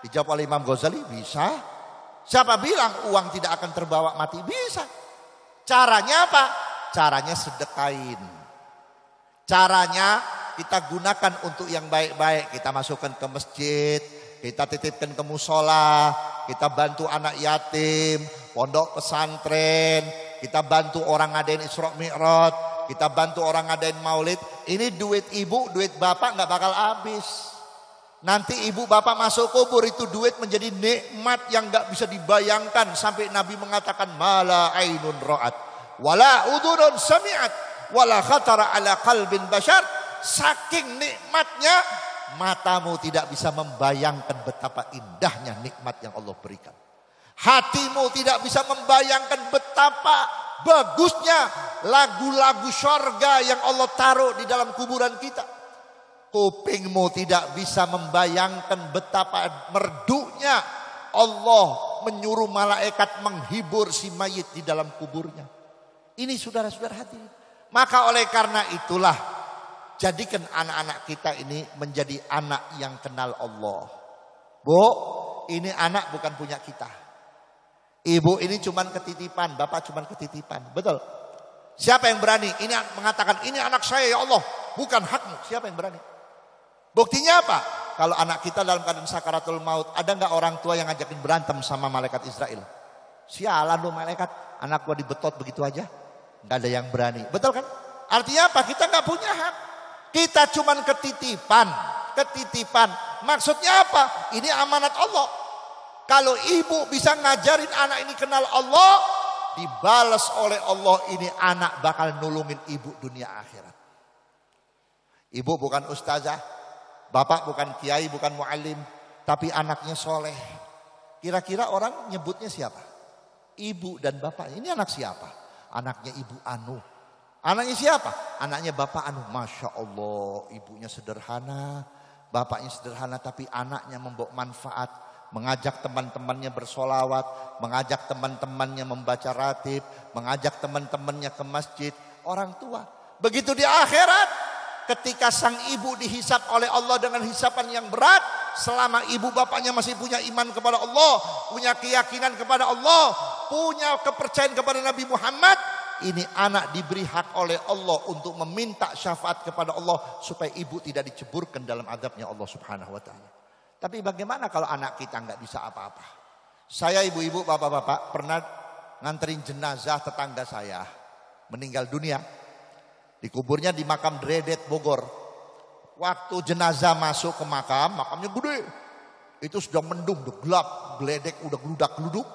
Dijawab oleh Imam Ghazali, bisa. Siapa bilang uang tidak akan terbawa mati? Bisa. Caranya apa? Caranya sedekain. Caranya kita gunakan untuk yang baik-baik. Kita masukkan ke masjid, kita titipkan ke musola, kita bantu anak yatim, pondok pesantren, kita bantu orang ngadain Isra Mi'raj, kita bantu orang ngadain maulid. Ini duit ibu, duit bapak gak bakal habis. Nanti ibu bapak masuk kubur, itu duit menjadi nikmat yang gak bisa dibayangkan. Sampai Nabi mengatakan, mala ainun ra'at, wala udhunun sami'at, wala khatara ala qalbin bashar. Saking nikmatnya, matamu tidak bisa membayangkan betapa indahnya nikmat yang Allah berikan. Hatimu tidak bisa membayangkan betapa bagusnya lagu-lagu syurga yang Allah taruh di dalam kuburan kita. Kupingmu tidak bisa membayangkan betapa merdunya Allah menyuruh malaikat menghibur si mayit di dalam kuburnya. Ini saudara-saudara hadirin. Maka oleh karena itulah, jadikan anak-anak kita ini menjadi anak yang kenal Allah. Bu, ini anak bukan punya kita. Ibu ini cuman ketitipan, bapak cuman ketitipan. Betul? Siapa yang berani? Ini mengatakan, ini anak saya ya Allah, bukan hakmu. Siapa yang berani? Buktinya apa? Kalau anak kita dalam keadaan sakaratul maut, ada nggak orang tua yang ngajakin berantem sama malaikat Israel? Sialan lu malaikat, anak gua dibetot begitu aja. Nggak ada yang berani. Betul kan? Artinya apa? Kita nggak punya hak. Kita cuman ketitipan. Ketitipan. Maksudnya apa? Ini amanat Allah. Kalau ibu bisa ngajarin anak ini kenal Allah, dibalas oleh Allah, ini anak bakal nulungin ibu dunia akhirat. Ibu bukan ustazah. Bapak bukan kiai, bukan muallim, tapi anaknya soleh. Kira-kira orang nyebutnya siapa? Ibu dan bapak. Ini anak siapa? Anaknya Ibu Anu. Anaknya siapa? Anaknya Bapak Anu. Masya Allah, ibunya sederhana, bapaknya sederhana, tapi anaknya membawa manfaat. Mengajak teman-temannya bersolawat, mengajak teman-temannya membaca ratib, mengajak teman-temannya ke masjid. Orang tua. Begitu di akhirat, ketika sang ibu dihisap oleh Allah dengan hisapan yang berat, selama ibu bapaknya masih punya iman kepada Allah, punya keyakinan kepada Allah, punya kepercayaan kepada Nabi Muhammad, ini anak diberi hak oleh Allah untuk meminta syafaat kepada Allah supaya ibu tidak diceburkan dalam azabnya Allah Subhanahu wa taala. Tapi bagaimana kalau anak kita nggak bisa apa-apa? Saya ibu-ibu, bapak-bapak pernah nganterin jenazah tetangga saya meninggal dunia. Dikuburnya di makam Dredet Bogor. Waktu jenazah masuk ke makam, makamnya gede. Itu sudah mendung, udah gelap, geledek, udah geludak-geluduk.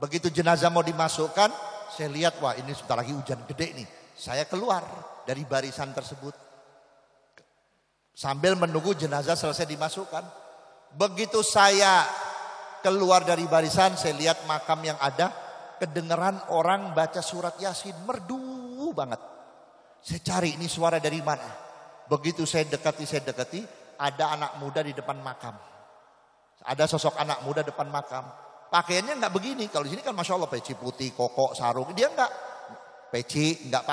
Begitu jenazah mau dimasukkan, saya lihat, wah ini sebentar lagi hujan gede nih. Saya keluar dari barisan tersebut. Sambil menunggu jenazah selesai dimasukkan. Begitu saya keluar dari barisan, saya lihat makam yang ada, kedengeran orang baca surat Yasin, merdu banget. Saya cari ini suara dari mana. Begitu saya dekati, ada anak muda di depan makam. Ada sosok anak muda depan makam. Pakaiannya nggak begini. Kalau di sini kan masya Allah peci putih, koko, sarung. Dia nggak peci, nggak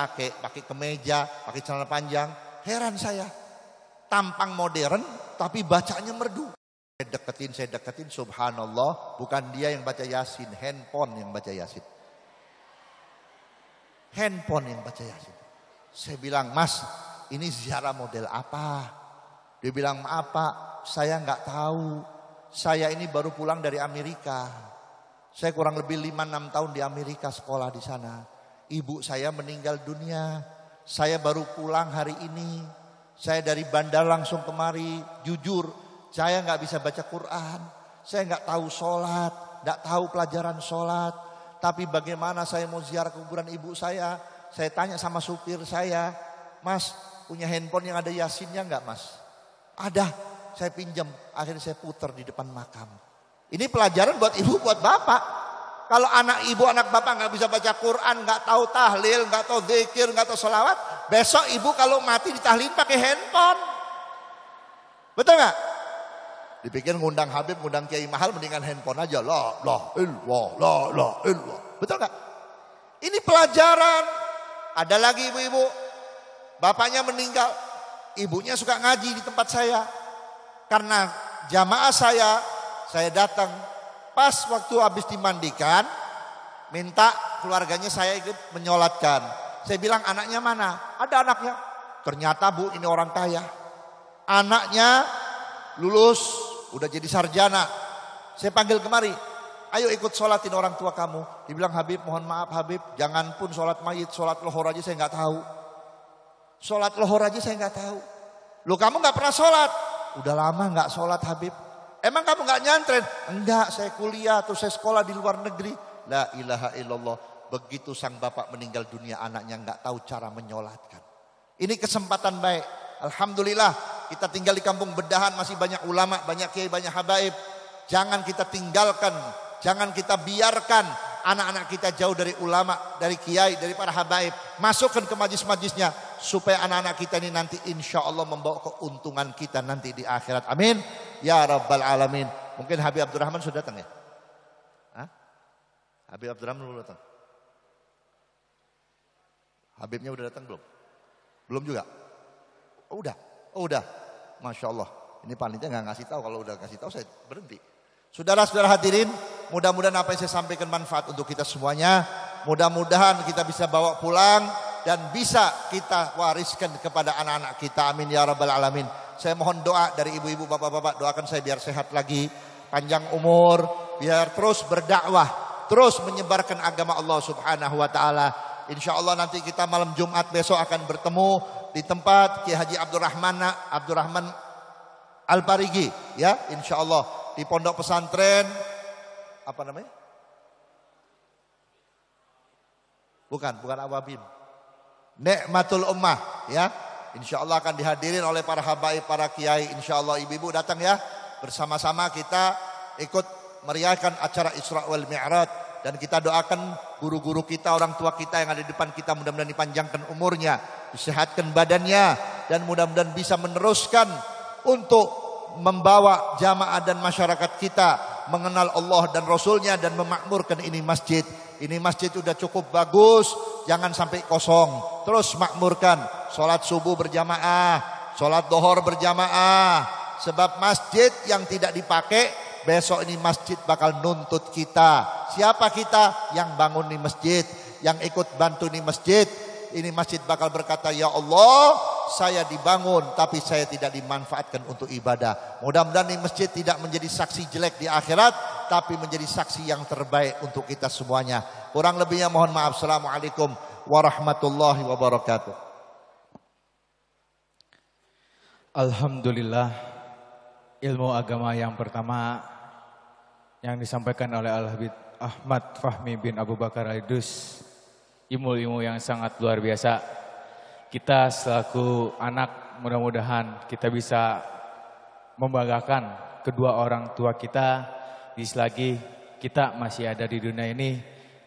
pakai kemeja, pakai celana panjang. Heran saya. Tampang modern, tapi bacanya merdu. Saya deketin, subhanallah. Bukan dia yang baca Yasin, handphone yang baca Yasin. Handphone yang baca Yasin. Saya bilang, Mas, ini ziarah model apa? Dia bilang, maaf Pak, saya nggak tahu. Saya ini baru pulang dari Amerika. Saya kurang lebih 5-6 tahun di Amerika sekolah di sana. Ibu saya meninggal dunia. Saya baru pulang hari ini. Saya dari bandar langsung kemari. Jujur, saya nggak bisa baca Quran. Saya nggak tahu sholat, nggak tahu pelajaran sholat. Tapi bagaimana saya mau ziarah kuburan ibu saya? Saya tanya sama supir saya, Mas punya handphone yang ada Yasinnya nggak Mas? Ada, saya pinjam. Akhirnya saya putar di depan makam. Ini pelajaran buat ibu, buat bapak. Kalau anak ibu, anak bapak nggak bisa baca Quran, nggak tahu tahlil, nggak tahu zikir, nggak tahu sholawat, besok ibu kalau mati ditahlilin pakai handphone. Betul nggak? Dipikir ngundang Habib, ngundang Kiai mahal, mendingan handphone aja. La illallah. Betul nggak? Ini pelajaran. Ada lagi ibu-ibu, bapaknya meninggal, ibunya suka ngaji di tempat saya. Karena jamaah saya datang. Pas waktu habis dimandikan, minta keluarganya saya ikut menyolatkan. Saya bilang, anaknya mana? Ada anaknya. Ternyata Bu, ini orang kaya. Anaknya lulus, udah jadi sarjana. Saya panggil kemari. Ayo ikut sholatin orang tua kamu. Dibilang, Habib mohon maaf Habib, jangan pun sholat mayit, sholat lohor aja saya nggak tahu. Sholat lohor aja saya nggak tahu. Loh kamu nggak pernah sholat? Udah lama nggak sholat Habib. Emang kamu nggak nyantren? Enggak, saya kuliah atau saya sekolah di luar negeri. La ilaha illallah. Begitu sang bapak meninggal dunia, anaknya nggak tahu cara menyolatkan. Ini kesempatan baik. Alhamdulillah kita tinggal di kampung Bedahan, masih banyak ulama, banyak kiai, banyak habaib. Jangan kita tinggalkan, jangan kita biarkan anak-anak kita jauh dari ulama, dari kiai, dari para habaib. Masukkan ke majlis-majlisnya supaya anak-anak kita ini nanti insya Allah membawa keuntungan kita nanti di akhirat. Amin. Ya Rabbal Alamin. Mungkin Habib Abdurrahman sudah datang ya? Hah? Habib Abdurrahman belum datang? Habibnya udah datang belum? Belum juga? Oh udah? Oh udah. Masya Allah. Ini panitia nggak ngasih tahu. Kalau udah ngasih tahu saya berhenti. Saudara-saudara hadirin, mudah-mudahan apa yang saya sampaikan manfaat untuk kita semuanya. Mudah-mudahan kita bisa bawa pulang dan bisa kita wariskan kepada anak-anak kita. Amin ya Rabbal Alamin. Saya mohon doa dari ibu-ibu, bapak-bapak, doakan saya biar sehat lagi, panjang umur, biar terus berdakwah, terus menyebarkan agama Allah Subhanahu wa taala. Insya Allah nanti kita malam Jumat besok akan bertemu di tempat Kiai Haji Abdurrahman Al-Parigi, ya, insya Allah di pondok pesantren apa namanya? Bukan Awabim. Nikmatul Ummah, ya. Insya Allah akan dihadirin oleh para habaib, para kiai. Insya Allah ibu-ibu datang ya. Bersama-sama kita ikut meriahkan acara Isra wal Mi'raj. Dan kita doakan guru-guru kita, orang tua kita yang ada di depan kita, mudah-mudahan dipanjangkan umurnya, disehatkan badannya, dan mudah-mudahan bisa meneruskan untuk membawa jamaah dan masyarakat kita mengenal Allah dan Rasulnya dan memakmurkan ini masjid. Ini masjid sudah cukup bagus, jangan sampai kosong. Terus makmurkan, sholat subuh berjamaah, sholat dohor berjamaah. Sebab masjid yang tidak dipakai, besok ini masjid bakal nuntut kita. Siapa kita? Yang bangun di masjid, yang ikut bantu di masjid. Ini masjid bakal berkata, ya Allah, saya dibangun tapi saya tidak dimanfaatkan untuk ibadah. Mudah-mudahan ini masjid tidak menjadi saksi jelek di akhirat, tapi menjadi saksi yang terbaik untuk kita semuanya. Kurang lebihnya mohon maaf. Assalamualaikum warahmatullahi wabarakatuh. Alhamdulillah, ilmu agama yang pertama yang disampaikan oleh Al-Habib Ahmad Fahmi bin Abu Bakar Al-Idrus, ilmu-ilmu yang sangat luar biasa. Kita selaku anak mudah-mudahan kita bisa membanggakan kedua orang tua kita di selagi kita masih ada di dunia ini.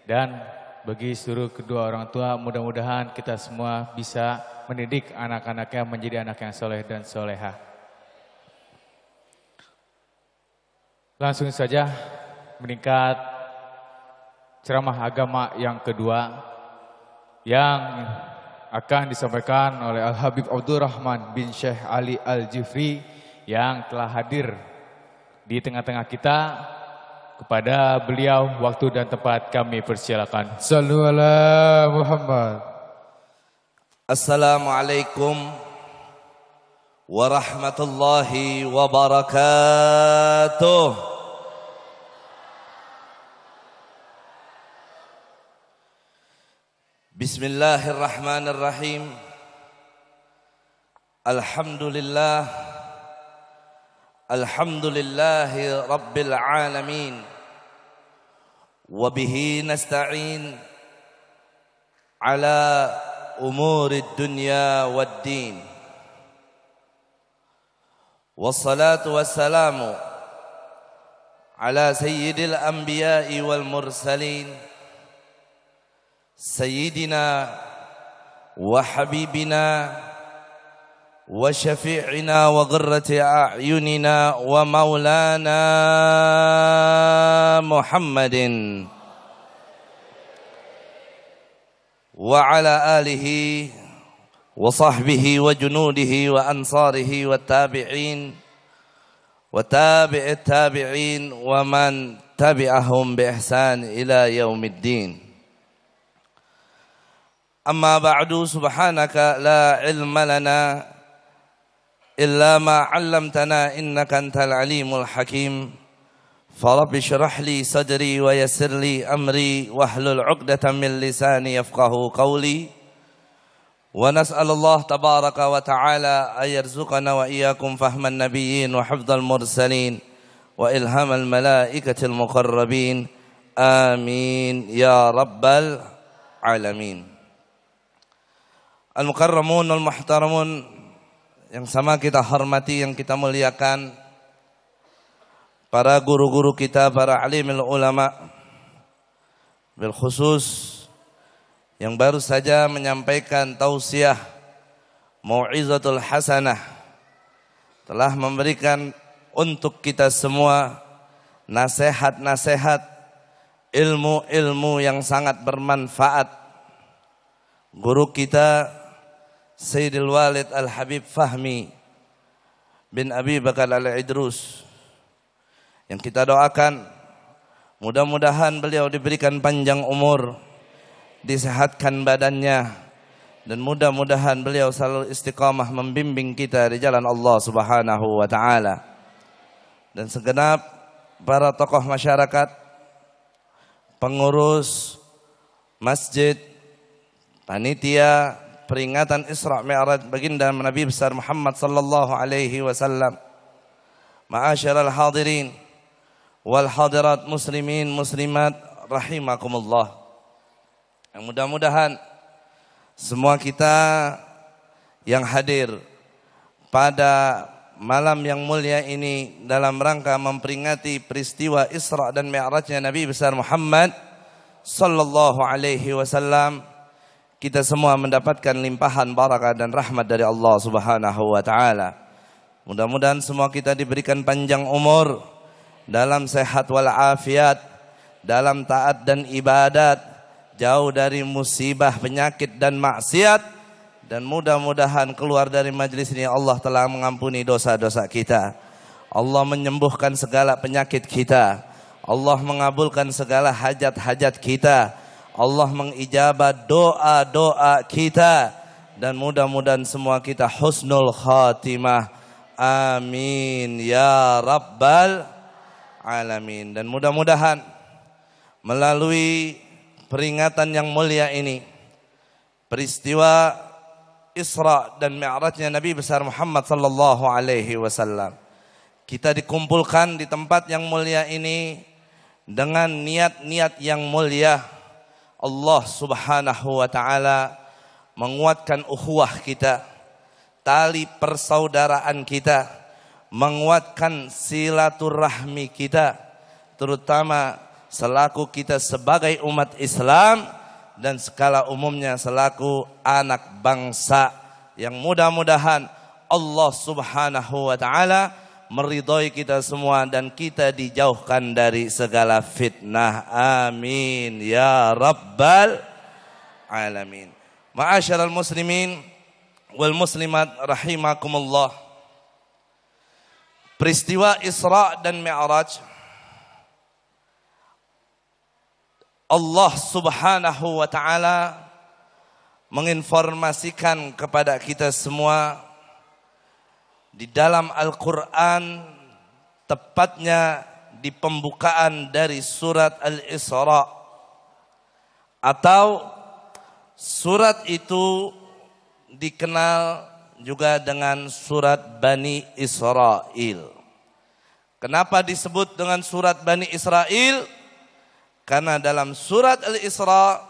Dan bagi seluruh kedua orang tua mudah-mudahan kita semua bisa mendidik anak-anaknya menjadi anak yang soleh dan soleha. Langsung saja meningkat ceramah agama yang kedua yang akan disampaikan oleh Al-Habib Abdurrahman bin Syekh Ali Al-Jifri yang telah hadir di tengah-tengah kita. Kepada beliau waktu dan tempat kami persilakan. Sallu ala Muhammad. Assalamualaikum warahmatullahi wabarakatuh. Bismillahirrahmanirrahim. Alhamdulillah. Alhamdulillahi rabbil alamin. وبه نستعين على أمور الدنيا والدين والصلاة والسلام على سيد الأنبياء والمرسلين سيدنا وحبيبنا وشفيعنا وغرة أعيننا ومولانا محمد وعلى آله وصحبه وجنوده وأنصاره والتابعين وتابع التابعين ومن تبعهم بإحسان إلى يوم الدين. أما بعد سبحانك لا علم لنا إلا ما علمتنا إنك أنت العليم الحكيم فرب اشرح لي صدري ويسر لي أمري واحلل عقدة من لساني يفقه قولي ونسأل الله تبارك وتعالى أن يرزقنا وإياكم فهم النبيين وحفظ المرسلين وإلهام الملائكة المقربين آمين يا رب العالمين. Al-Mukarramun wal-Muhtaramun yang sama kita hormati, yang kita muliakan, para guru-guru kita, para alimul ulama, bil khusus yang baru saja menyampaikan tausiah mau'izatul hasanah, telah memberikan untuk kita semua nasihat-nasihat, ilmu-ilmu yang sangat bermanfaat. Guru kita Sayyidil Walid Al-Habib Fahmi bin Abi Bakar Al-Idrus, yang kita doakan mudah-mudahan beliau diberikan panjang umur, disehatkan badannya, dan mudah-mudahan beliau selalu istiqamah membimbing kita di jalan Allah Subhanahu wa taala. Dan segenap para tokoh masyarakat, pengurus masjid, panitia peringatan Isra Mi'raj baginda Nabi besar Muhammad sallallahu alaihi wasallam, ma'asyiral hadirin wal hadirat muslimin muslimat rahimakumullah. Yang mudah-mudahan semua kita yang hadir pada malam yang mulia ini dalam rangka memperingati peristiwa Isra dan Mi'rajnya Nabi besar Muhammad sallallahu alaihi wasallam, kita semua mendapatkan limpahan barakah dan rahmat dari Allah Subhanahu wa taala. Mudah-mudahan semua kita diberikan panjang umur, dalam sehat wal afiat, dalam taat dan ibadat, jauh dari musibah, penyakit dan maksiat, dan mudah-mudahan keluar dari majlis ini Allah telah mengampuni dosa-dosa kita. Allah menyembuhkan segala penyakit kita. Allah mengabulkan segala hajat-hajat kita. Allah mengijabah doa-doa kita, dan mudah-mudahan semua kita husnul khatimah. Amin ya rabbal alamin. Dan mudah-mudahan melalui peringatan yang mulia ini, peristiwa Isra dan Mi'rajnya Nabi besar Muhammad sallallahu alaihi wasallam, kita dikumpulkan di tempat yang mulia ini dengan niat-niat yang mulia. Allah Subhanahu wa taala menguatkan ukhuwah kita, tali persaudaraan kita, menguatkan silaturahmi kita, terutama selaku kita sebagai umat Islam dan skala umumnya selaku anak bangsa, yang mudah-mudahan Allah Subhanahu wa taala meridhai kita semua dan kita dijauhkan dari segala fitnah. Amin ya rabbal alamin. Ma'asyiral muslimin wal muslimat rahimakumullah. Peristiwa Isra dan Mi'raj, Allah Subhanahu wa taala menginformasikan kepada kita semua di dalam Al-Quran, tepatnya di pembukaan dari surat Al-Isra, atau surat itu dikenal juga dengan surat Bani Israel. Kenapa disebut dengan surat Bani Israel? Karena dalam surat Al-Isra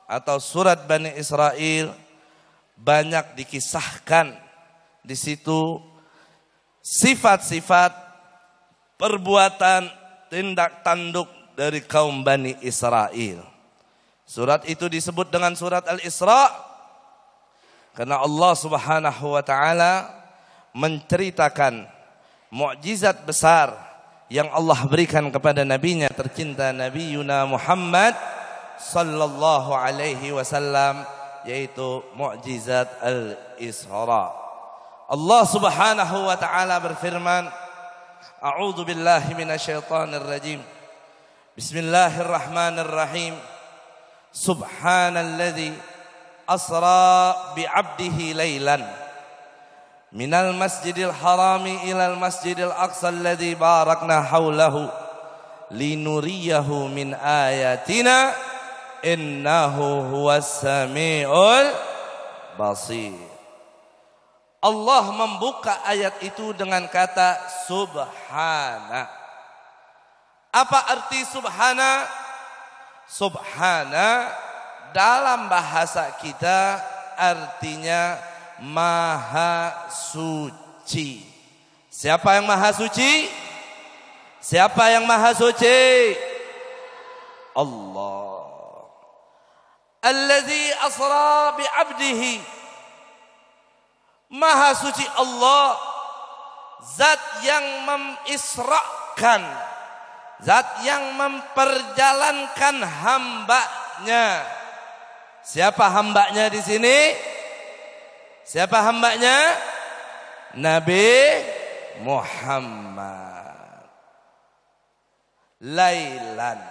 atau surat Bani Israel banyak dikisahkan di situ sifat-sifat, perbuatan, tindak tanduk dari kaum Bani Israel. Surat itu disebut dengan surat Al-Isra karena Allah Subhanahu wa taala menceritakan mukjizat besar yang Allah berikan kepada nabinya tercinta Nabi Yuna Muhammad sallallahu alaihi wasallam, yaitu mukjizat Al-Isra. Allah Subhanahu wa taala berfirman, A'udzu billahi minasyaitonir rajim. Bismillahirrahmanirrahim. Subhanalladzi asra bi'abdihi lailan minal masjidil harami ilal masjidil aqsa alladzi barakna haulahu linuriyahu min ayatina innahu huwas samiul basir. Allah membuka ayat itu dengan kata subhana. Apa arti subhana? Subhana dalam bahasa kita artinya maha suci. Siapa yang maha suci? Siapa yang maha suci? Allah. Allazi asra bi 'abdihi. Maha suci Allah, zat yang mengisrakan, zat yang memperjalankan hambanya. Siapa hambanya di sini? Siapa hambanya? Nabi Muhammad. Lailan,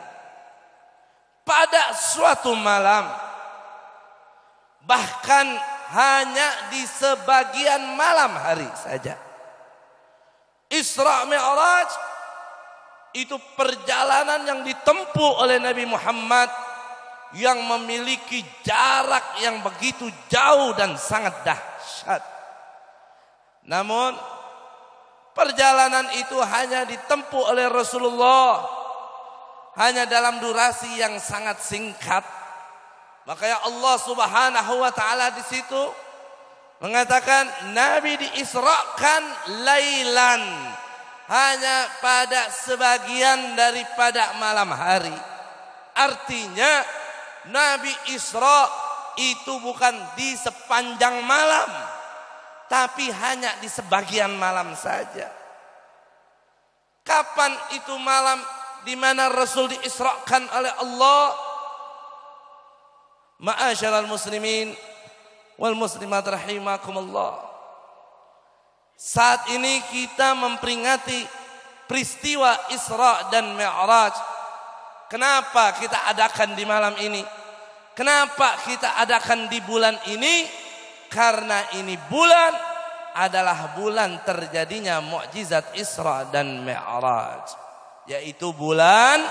pada suatu malam, bahkan hanya di sebagian malam hari saja. Isra Mi'raj itu perjalanan yang ditempuh oleh Nabi Muhammad yang memiliki jarak yang begitu jauh dan sangat dahsyat. Namun perjalanan itu hanya ditempuh oleh Rasulullah hanya dalam durasi yang sangat singkat. Makanya Allah Subhanahu wa taala di situ mengatakan Nabi diisrakan lailan, hanya pada sebagian daripada malam hari. Artinya Nabi Isra itu bukan di sepanjang malam, tapi hanya di sebagian malam saja. Kapan itu malam di mana Rasul diisrakan oleh Allah? Ma'asyiral muslimin wal muslimat rahimakumullah. Saat ini kita memperingati peristiwa Isra dan Mi'raj. Kenapa kita adakan di malam ini? Kenapa kita adakan di bulan ini? Karena ini bulan adalah bulan terjadinya mukjizat Isra dan Mi'raj, yaitu bulan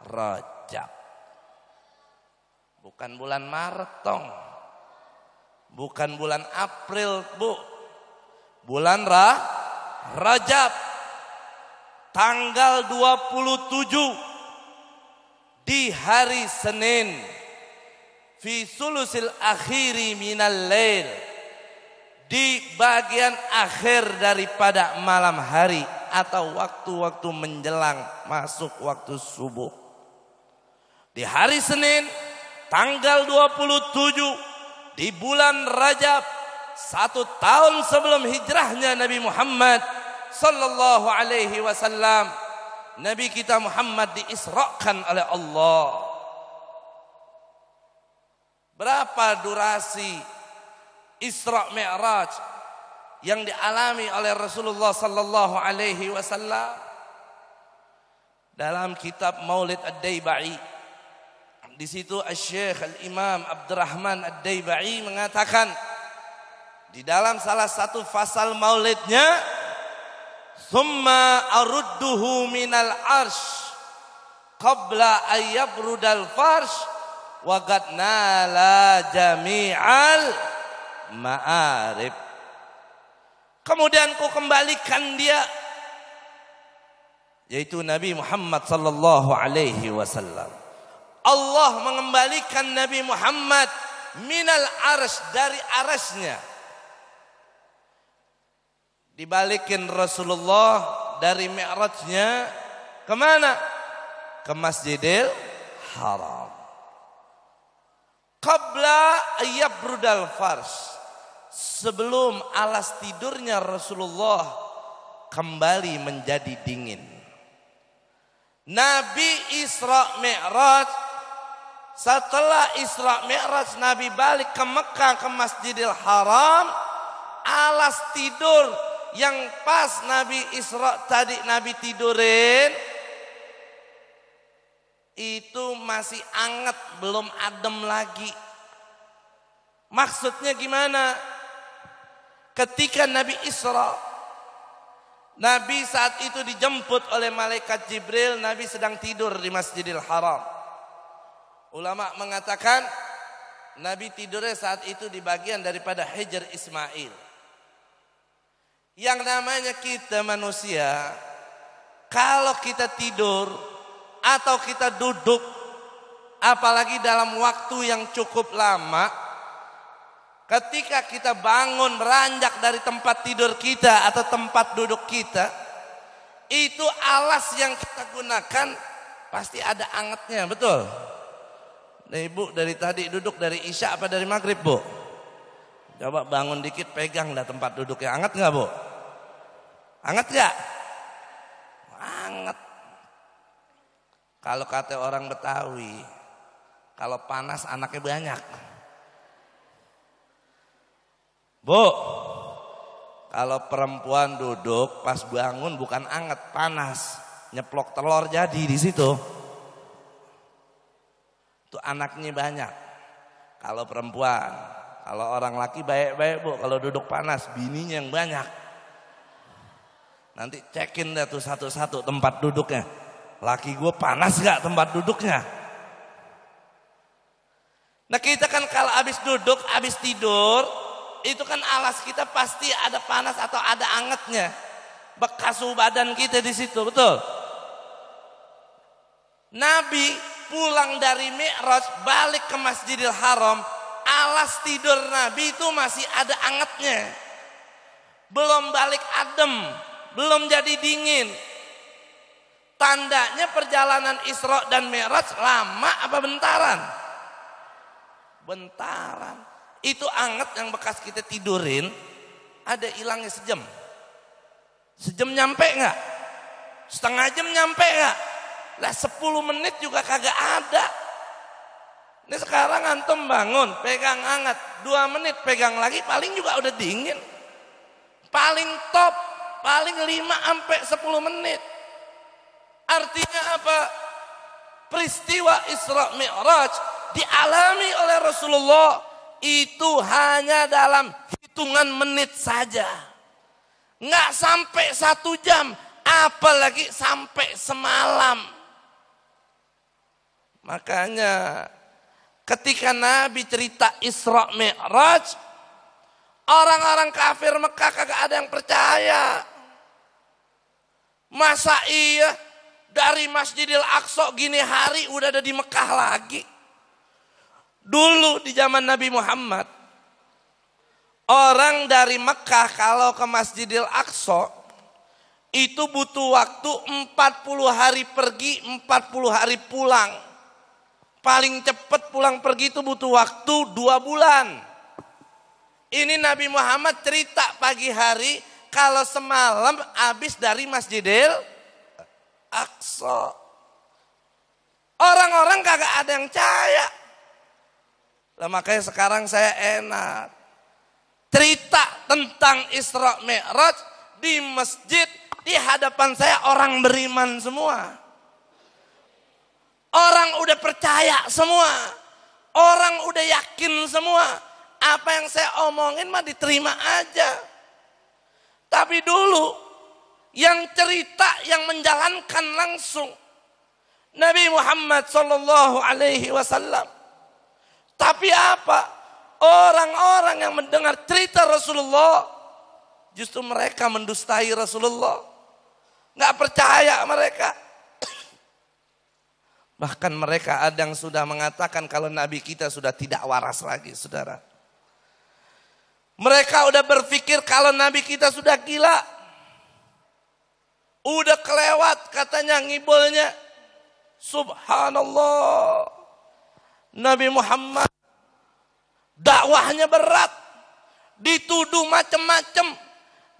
Rajab. Bukan bulan Maret tong. Bukan bulan April, Bu. Bulan Rajab. Tanggal 27 di hari Senin. Fi sulusil akhiri minal lail. Di bagian akhir daripada malam hari atau waktu-waktu menjelang masuk waktu subuh. Di hari Senin tanggal 27 di bulan Rajab, 1 tahun sebelum hijrahnya Nabi Muhammad sallallahu alaihi wasallam, Nabi kita Muhammad diisrakan oleh Allah. Berapa durasi Isra Mi'raj yang dialami oleh Rasulullah sallallahu alaihi wasallam? Dalam kitab Maulid Ad-Daibai, di situ Asy-Syaikh Al-Imam Abdurrahman Ad-Daibai mengatakan di dalam salah satu fasal maulidnya, "Tsumma arudduhu minal arsh qabla ayyabrudal farsh wa qad nala jami'al ma'arif." Kemudian ku kembalikan dia, yaitu Nabi Muhammad sallallahu alaihi wasallam. Allah mengembalikan Nabi Muhammad minal arsh, dari arasnya. Dibalikin Rasulullah dari Mi'rajnya kemana? Ke Masjidil Haram. Qabla ayyabrudal farsh, sebelum alas tidurnya Rasulullah kembali menjadi dingin. Nabi Isra Mi'raj, setelah Isra Mi'raj Nabi balik ke Mekah ke Masjidil Haram, alas tidur yang pas Nabi Isra tadi Nabi tidurin itu masih anget, belum adem lagi. Maksudnya gimana? Ketika Nabi Isra, Nabi saat itu dijemput oleh malaikat Jibril, Nabi sedang tidur di Masjidil Haram. Ulama mengatakan Nabi tidurnya saat itu di bagian daripada Hijr Ismail. Yang namanya kita manusia, kalau kita tidur atau kita duduk, apalagi dalam waktu yang cukup lama, ketika kita bangun beranjak dari tempat tidur kita atau tempat duduk kita, itu alas yang kita gunakan pasti ada angetnya, betul? Nah, Ibu dari tadi duduk dari Isya apa dari Maghrib, Bu? Coba bangun dikit, pegang dah tempat duduknya. Anget nggak, Bu? Anget nggak? Anget. Kalau kata orang Betawi, kalau panas anaknya banyak. Bu, kalau perempuan duduk pas bangun bukan anget, panas, nyeplok telur jadi di situ. Itu anaknya banyak. Kalau perempuan, kalau orang laki baik-baik, Bu, kalau duduk panas bininya yang banyak. Nanti cekin dah tuh satu-satu tempat duduknya. Laki gue panas gak tempat duduknya? Nah, kita kan kalau habis duduk, habis tidur, itu kan alas kita pasti ada panas atau ada angetnya. Bekas badan kita di situ, betul? Nabi pulang dari Mi'raj balik ke Masjidil Haram, alas tidur Nabi itu masih ada angetnya. Belum balik adem, belum jadi dingin. Tandanya perjalanan Isra dan Mi'raj lama apa bentaran? Bentaran. Itu anget yang bekas kita tidurin, ada hilangnya sejam. Sejam nyampe nggak? Setengah jam nyampe nggak? Lah 10 menit juga kagak ada. Ini sekarang antum bangun, pegang hangat, 2 menit pegang lagi, paling juga udah dingin. Paling top, paling 5-10 menit. Artinya apa? Peristiwa Isra Mi'raj dialami oleh Rasulullah itu hanya dalam hitungan menit saja. Nggak sampai 1 jam, apalagi sampai semalam. Makanya ketika Nabi cerita Isra Mi'raj, orang-orang kafir Mekah kagak ada yang percaya. Masa iya dari Masjidil Aqsa gini hari udah ada di Mekah lagi? Dulu di zaman Nabi Muhammad, orang dari Mekah kalau ke Masjidil Aqsa itu butuh waktu 40 hari pergi, 40 hari pulang. Paling cepat pulang pergi itu butuh waktu 2 bulan. Ini Nabi Muhammad cerita pagi hari kalau semalam habis dari Masjidil Aqsa. Orang-orang kagak ada yang percaya. Lah makanya sekarang saya enak. Cerita tentang Isra Mi'raj di masjid, di hadapan saya orang beriman semua. Orang udah percaya semua. Orang udah yakin semua. Apa yang saya omongin mah diterima aja. Tapi dulu yang cerita, yang menjalankan langsung Nabi Muhammad SAW. Tapi apa? Orang-orang yang mendengar cerita Rasulullah, justru mereka mendustai Rasulullah. Nggak percaya mereka. Bahkan mereka ada yang sudah mengatakan kalau Nabi kita sudah tidak waras lagi, saudara. Mereka udah berpikir kalau Nabi kita sudah gila. Udah kelewat katanya ngibulnya. Subhanallah. Nabi Muhammad dakwahnya berat. Dituduh macam-macam.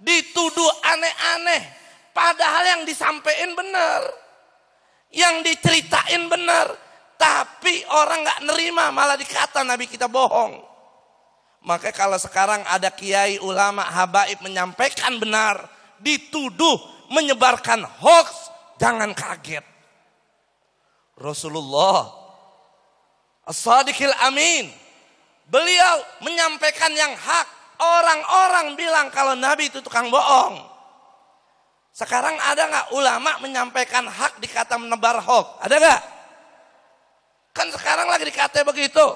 Dituduh aneh-aneh. Padahal yang disampaikan benar. Yang diceritain benar. Tapi orang gak nerima, malah dikata Nabi kita bohong. Maka kalau sekarang ada kiai, ulama, habaib menyampaikan benar, dituduh menyebarkan hoax, jangan kaget. Rasulullah As-Sadiqil Amin, beliau menyampaikan yang hak. Orang-orang bilang kalau Nabi itu tukang bohong. Sekarang ada gak ulama menyampaikan hak dikata menebar hoax? Ada gak? Kan sekarang lagi dikata begitu.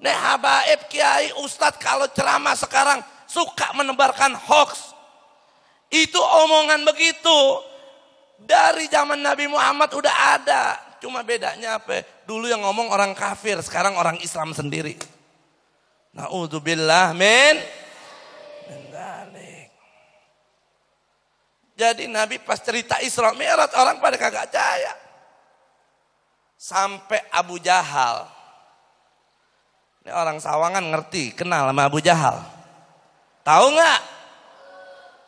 Nek habaib, kiai, ustadz kalau ceramah sekarang suka menebarkan hoax. Itu omongan begitu. Dari zaman Nabi Muhammad udah ada. Cuma bedanya apa? Dulu yang ngomong orang kafir, sekarang orang Islam sendiri. Na'udzubillah min dzalik. Jadi Nabi pas cerita Isra Mi'raj orang pada kagak percaya. Sampai Abu Jahal. Ini orang Sawangan ngerti, kenal sama Abu Jahal. Tahu nggak?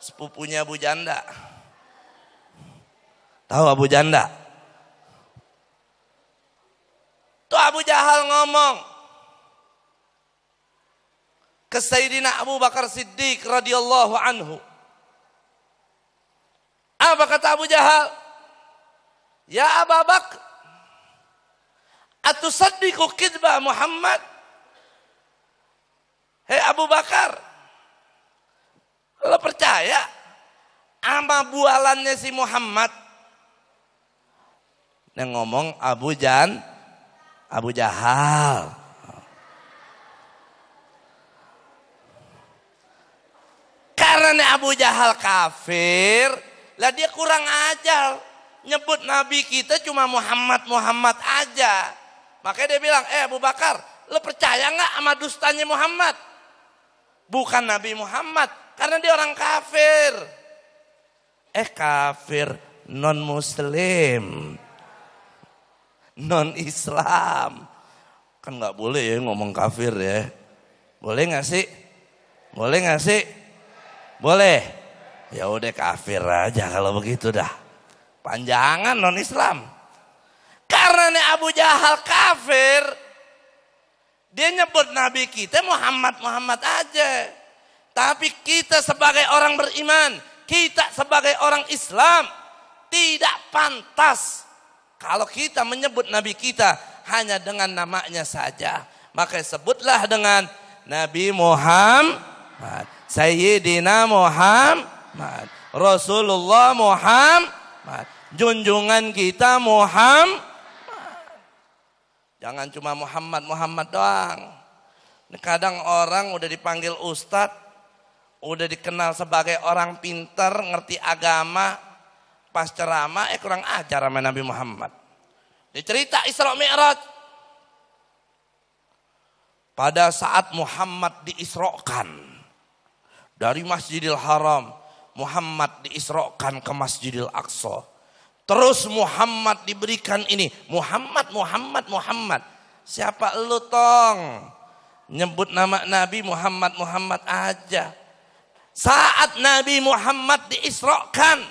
Sepupunya Abu Janda. Tahu Abu Janda? Tuh Abu Jahal ngomong ke Sayyidina Abu Bakar Siddiq radhiyallahu anhu. Apa kata Abu Jahal? Ya Abu Bakar, atusaddiqu kidba Muhammad? Hei Abu Bakar, lo percaya sama bualannya si Muhammad? Yang ngomong Abu Jahal. Karena Abu Jahal kafir, lah dia kurang ajar. Nyebut Nabi kita cuma Muhammad aja. Makanya dia bilang, Abu Bakar, lo percaya nggak sama dustanya Muhammad? Bukan Nabi Muhammad, karena dia orang kafir. Kafir non muslim, non Islam. Kan nggak boleh ya ngomong kafir ya. Boleh nggak sih? Boleh nggak sih? Boleh. Ya udah kafir aja kalau begitu dah. Panjangan non Islam. Karena nih Abu Jahal kafir, dia nyebut Nabi kita Muhammad aja. Tapi kita sebagai orang beriman, kita sebagai orang Islam tidak pantas kalau kita menyebut Nabi kita hanya dengan namanya saja. Maka sebutlah dengan Nabi Muhammad, Sayyidina Muhammad, Rasulullah Muhammad, junjungan kita Muhammad. Jangan cuma Muhammad doang. Kadang orang udah dipanggil ustadz, udah dikenal sebagai orang pintar, ngerti agama, pas ceramah kurang ajar sama Nabi Muhammad. Dicerita Isra Mi'raj. Pada saat Muhammad diisrokan dari Masjidil Haram, Muhammad diisrokan ke Masjidil Aqsa. Terus Muhammad diberikan ini, Muhammad. Siapa lu tong? Nyebut nama Nabi Muhammad aja. Saat Nabi Muhammad diisrokan,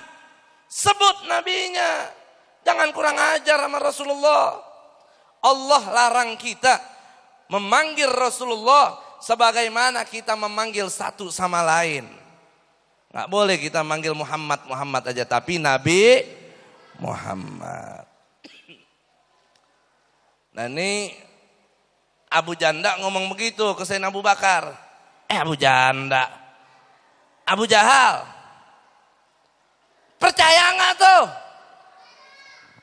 sebut nabinya. Jangan kurang ajar sama Rasulullah. Allah larang kita memanggil Rasulullah sebagaimana kita memanggil satu sama lain. Nggak boleh kita manggil Muhammad aja, tapi Nabi Muhammad. Nah ini Abu Janda ngomong begitu ke Sayyidina Abu Bakar. Abu Janda, Abu Jahal, percaya nggak tuh?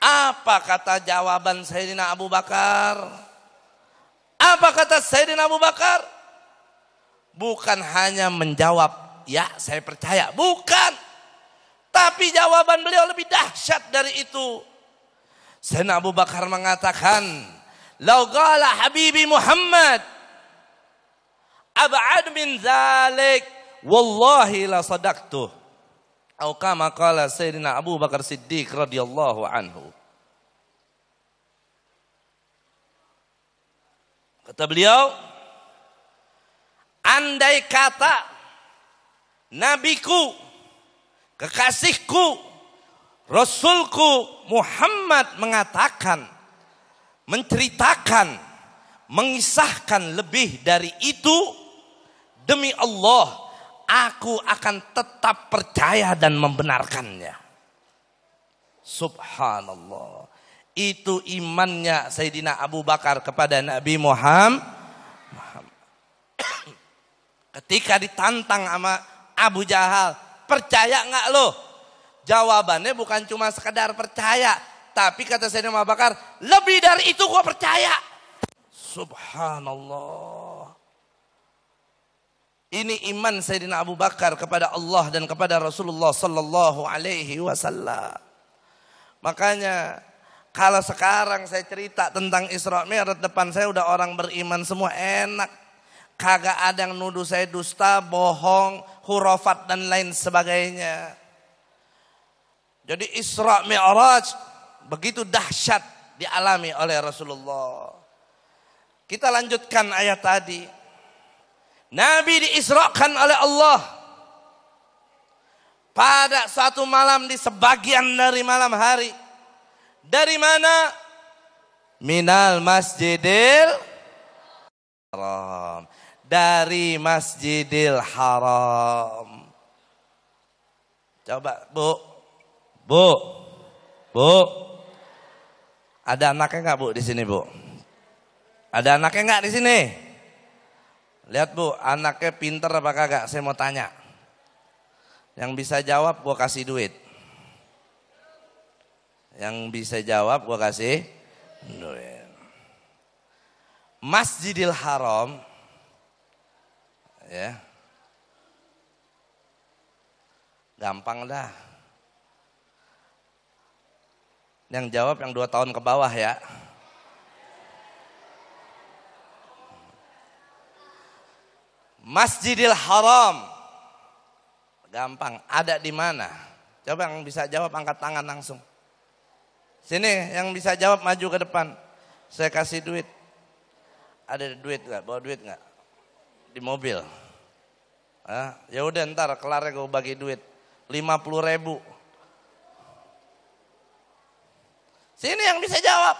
Apa kata jawaban Sayyidina Abu Bakar? Apa kata Sayyidina Abu Bakar? Bukan hanya menjawab, ya saya percaya. Bukan. Tapi jawaban beliau lebih dahsyat dari itu. Sayyidina Abu Bakar mengatakan, "Lau qala habibi Muhammad ab'ad min zalik, wallahi la sadaqtuh." Atau kama qala Sayyidina Abu Bakar Siddiq radhiyallahu anhu. Kata beliau, andai kata nabiku, kekasihku, Rasulku Muhammad mengatakan, menceritakan, mengisahkan lebih dari itu, demi Allah, aku akan tetap percaya dan membenarkannya. Subhanallah. Itu imannya Sayyidina Abu Bakar kepada Nabi Muhammad. Ketika ditantang sama Abu Jahal, percaya nggak lo? Jawabannya bukan cuma sekedar percaya, Tapi kata Sayyidina Abu Bakar, lebih dari itu gue percaya. Subhanallah. Ini iman Sayyidina Abu Bakar kepada Allah dan kepada Rasulullah sallallahu alaihi wasallam. Makanya kalau sekarang saya cerita tentang Isra Mi'raj, depan saya udah orang beriman semua, enak. Kagak ada yang nuduh saya dusta, bohong, hurafat dan lain sebagainya. Jadi Isra Mi'raj begitu dahsyat dialami oleh Rasulullah. Kita lanjutkan ayat tadi. Nabi diisrakan oleh Allah pada suatu malam di sebagian dari malam hari. Dari mana? Minal Masjidil Haram. Dari Masjidil Haram. Coba Bu. Ada anaknya nggak Bu di sini Bu? Ada anaknya nggak di sini? Lihat Bu, anaknya pinter apa kagak? Saya mau tanya. Yang bisa jawab gua kasih duit. Yang bisa jawab gua kasih duit. Masjidil Haram, ya, gampang dah. Yang jawab yang 2 tahun ke bawah ya. Masjidil Haram. Gampang, ada di mana? Coba yang bisa jawab angkat tangan langsung. Sini yang bisa jawab maju ke depan. Saya kasih duit. Ada duit enggak? Bawa duit enggak? Di mobil. Ya udah ntar kelarnya gue bagi duit. 50.000. Sini yang bisa jawab.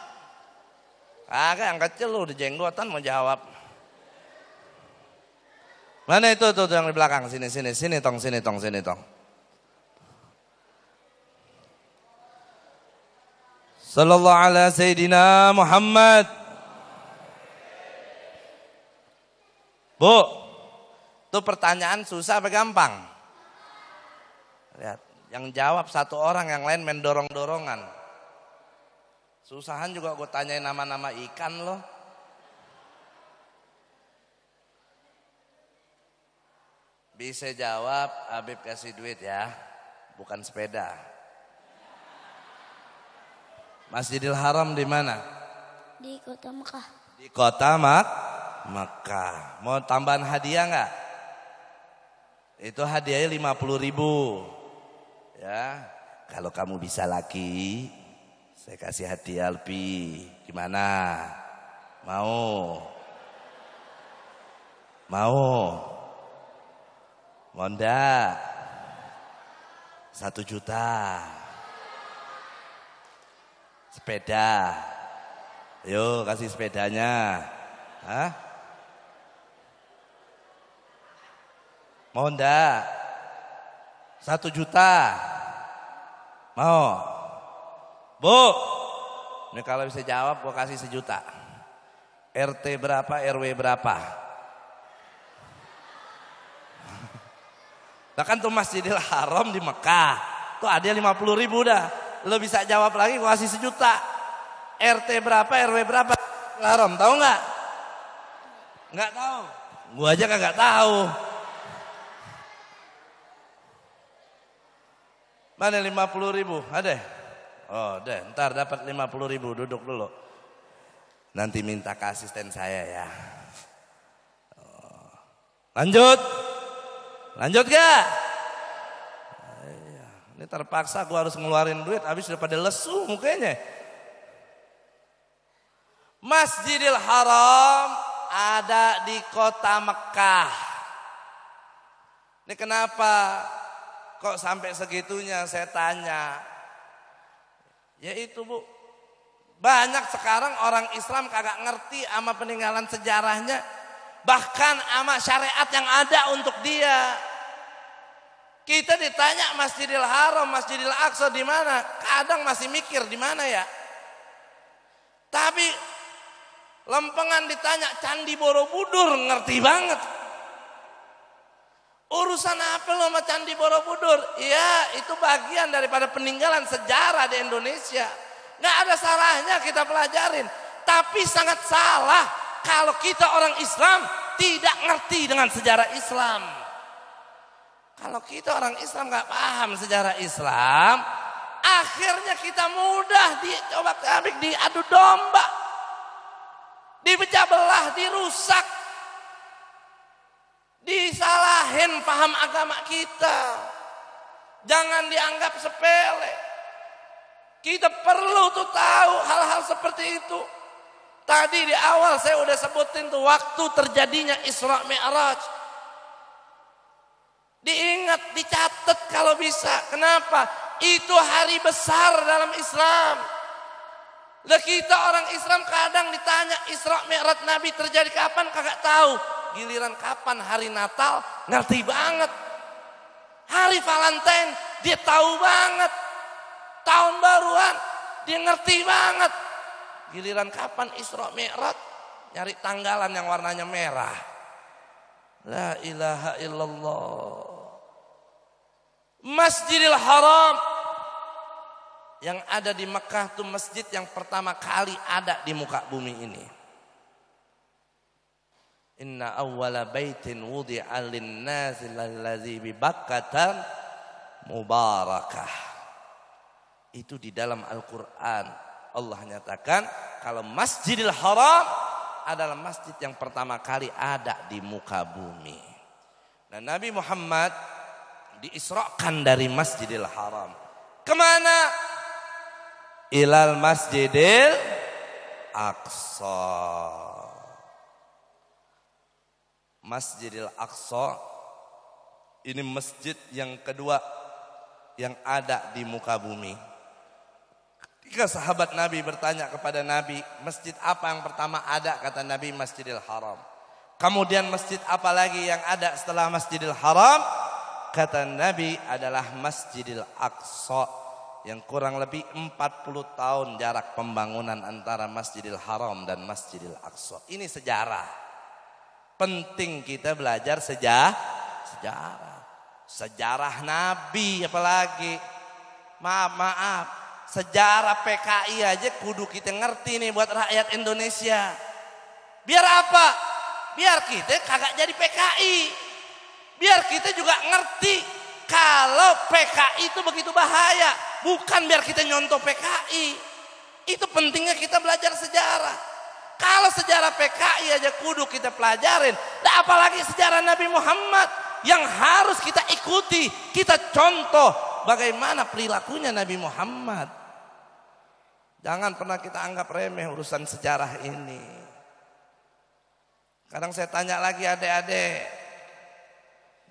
Agak yang kecil lu udah jenggotan mau jawab. Mana itu tuh yang di belakang? Sini tong. Sallallahu ala Sayyidina Muhammad. Bu, itu pertanyaan susah apa gampang? Lihat, yang jawab 1 orang, yang lain main dorong-dorongan. Susahan juga gue tanyain nama-nama ikan loh. Bisa jawab, Habib kasih duit ya, bukan sepeda. Masjidil Haram di mana? Di kota Mekah. Di kota Mekah. Mau tambahan hadiah nggak? Itu hadiahnya 50.000. Ya, kalau kamu bisa lagi, saya kasih hadiah lebih. Gimana? Mau? Mau enggak? 1 juta. Sepeda. Yuk kasih sepedanya. Hah? Mau enggak? 1 juta. Mau? Bu, ini kalau bisa jawab gua kasih 1 juta. RT berapa, RW berapa? Nah kan tuh Masjidil Haram di Mekah. Tuh ada 50.000 dah. Lo bisa jawab lagi gua kasih 1 juta. RT berapa, RW berapa? Haram, tahu nggak? Nggak tahu. Gua aja kagak tahu. Mana 50.000? Ada? Oh, deh, ntar dapat 50.000, duduk dulu. Nanti minta ke asisten saya ya. Lanjut gak? Ini terpaksa gua harus ngeluarin duit, habis udah pada lesu mukanya. Masjidil Haram ada di kota Mekah. Ini kenapa kok sampai segitunya saya tanya. Ya itu Bu, banyak sekarang orang Islam kagak ngerti sama peninggalan sejarahnya, bahkan sama syariat yang ada untuk dia. Kita ditanya Masjidil Haram, Masjidil Aqsa di mana? Kadang masih mikir di mana ya. Tapi lempengan ditanya Candi Borobudur ngerti banget. Urusan apa lo sama Candi Borobudur? Ya itu bagian daripada peninggalan sejarah di Indonesia. Nggak ada salahnya kita pelajarin. Tapi sangat salah kalau kita orang Islam tidak ngerti dengan sejarah Islam. Kalau kita orang Islam nggak paham sejarah Islam, akhirnya kita mudah dicoba-cabik, diadu domba, dipecah belah, dirusak, disalahin paham agama kita. Jangan dianggap sepele. Kita perlu tuh tahu hal-hal seperti itu. Tadi di awal saya udah sebutin tuh waktu terjadinya Isra Mi'raj. Diingat, dicatat kalau bisa. Kenapa? Itu hari besar dalam Islam. Lah kita orang Islam kadang ditanya Isra Mi'raj Nabi terjadi kapan, kagak tahu. Giliran kapan hari Natal, ngerti banget. Hari Valentine, dia tahu banget. Tahun baruan, dia ngerti banget. Giliran kapan Isra Mi'raj, nyari tanggalan yang warnanya merah. La ilaha illallah. Masjidil Haram yang ada di Mekah itu masjid yang pertama kali ada di muka bumi ini. Inna awwala baitin wudi'a lin-nasi lallazi bi Bakkah mubarakah. Itu di dalam Al-Qur'an Allah nyatakan kalau Masjidil Haram adalah masjid yang pertama kali ada di muka bumi. Dan Nabi Muhammad diisrakan dari Masjidil Haram. Kemana? Ilal Masjidil Aqsa. Masjidil Aqsa ini masjid yang kedua yang ada di muka bumi. Ketika sahabat Nabi bertanya kepada Nabi, masjid apa yang pertama ada? Kata Nabi, Masjidil Haram. Kemudian masjid apa lagi yang ada setelah Masjidil Haram? Kata Nabi adalah Masjidil Aqsa yang kurang lebih 40 tahun jarak pembangunan antara Masjidil Haram dan Masjidil Aqsa. Ini sejarah. Penting kita belajar sejarah. Sejarah Nabi apalagi. Maaf. Sejarah PKI aja kudu kita ngerti nih buat rakyat Indonesia. Biar apa? Biar kita kagak jadi PKI. Biar kita juga ngerti kalau PKI itu begitu bahaya. Bukan biar kita nyontoh PKI. Itu pentingnya kita belajar sejarah. Kalau sejarah PKI aja kudu kita pelajarin. Dan apalagi sejarah Nabi Muhammad yang harus kita ikuti. Kita contoh bagaimana perilakunya Nabi Muhammad. Jangan pernah kita anggap remeh urusan sejarah ini. Kadang saya tanya lagi adik-adik.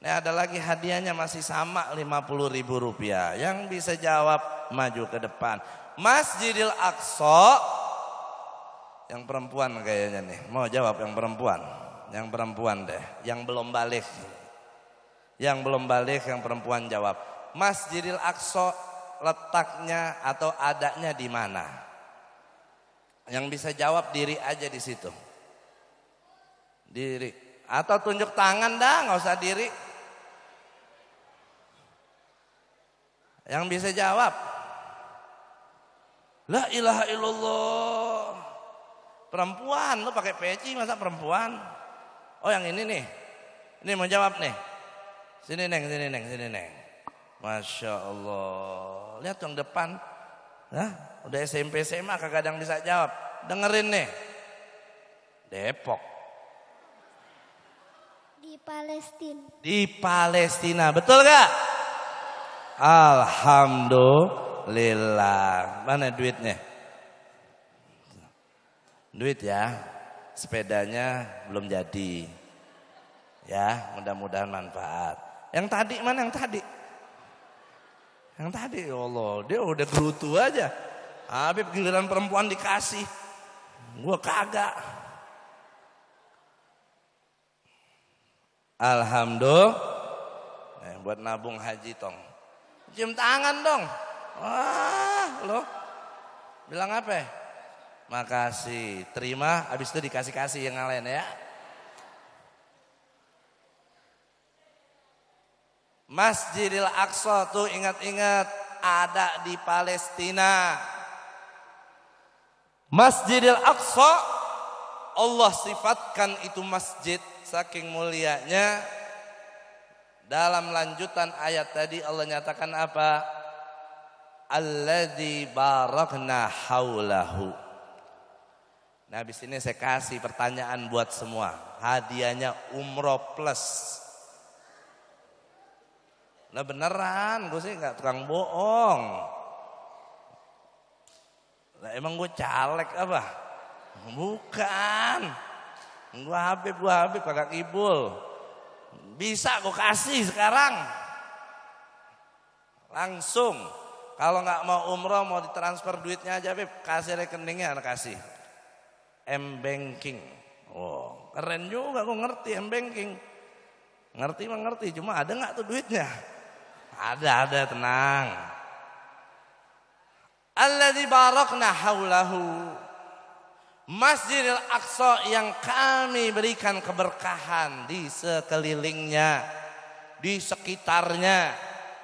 Ini ada lagi hadiahnya masih sama Rp50.000. Yang bisa jawab maju ke depan. Masjidil Aqsa. Yang perempuan kayaknya nih. Mau jawab yang perempuan. Yang perempuan deh. Yang belum balik. Yang belum balik yang perempuan jawab. Masjidil Aqsa letaknya atau adanya di mana? Yang bisa jawab diri aja di situ. Diri. Atau tunjuk tangan dah, nggak usah diri. Yang bisa jawab. La ilaha illallah. Perempuan, lu pakai peci masa perempuan? Oh yang ini nih. Ini mau jawab nih. Sini neng. Masya Allah. Lihat yang depan. Hah? Udah SMP SMA kagak ada yang bisa jawab. Dengerin nih. Depok. Di Palestina. Di Palestina, betul gak? Alhamdulillah. Mana duitnya? Duit ya. Sepedanya belum jadi. Ya, mudah-mudahan manfaat. Yang tadi mana yang tadi? Yang tadi, ya Allah, dia udah gerutu aja. Habib giliran perempuan dikasih. Gua kagak. Alhamdulillah. Buat nabung haji tong. Cium tangan dong. Wah, lo. Bilang apa? Makasih. Terima, habis itu dikasih-kasih yang lain ya. Masjidil Aqsa tuh ingat-ingat ada di Palestina. Masjidil Aqsa, Allah sifatkan itu masjid saking mulianya. Dalam lanjutan ayat tadi Allah nyatakan apa? Alladzi barakna haulahu. Nah, habis ini saya kasih pertanyaan buat semua. Hadiahnya umroh plus. Nah beneran, gue sih nggak tukang bohong. Nah, emang gue caleg apa? Bukan. Gue Habib kagak kibul. Bisa gue kasih sekarang. Langsung. Kalau nggak mau umroh, mau ditransfer duitnya aja, Beb. Kasih rekeningnya, kasih. M-Banking. Oh, keren juga gue ngerti M-Banking. Ngerti mah ngerti, cuma ada nggak tuh duitnya? Ada, tenang. Alladzi barakna haulahu. Masjidil Aqsa yang kami berikan keberkahan di sekelilingnya, di sekitarnya.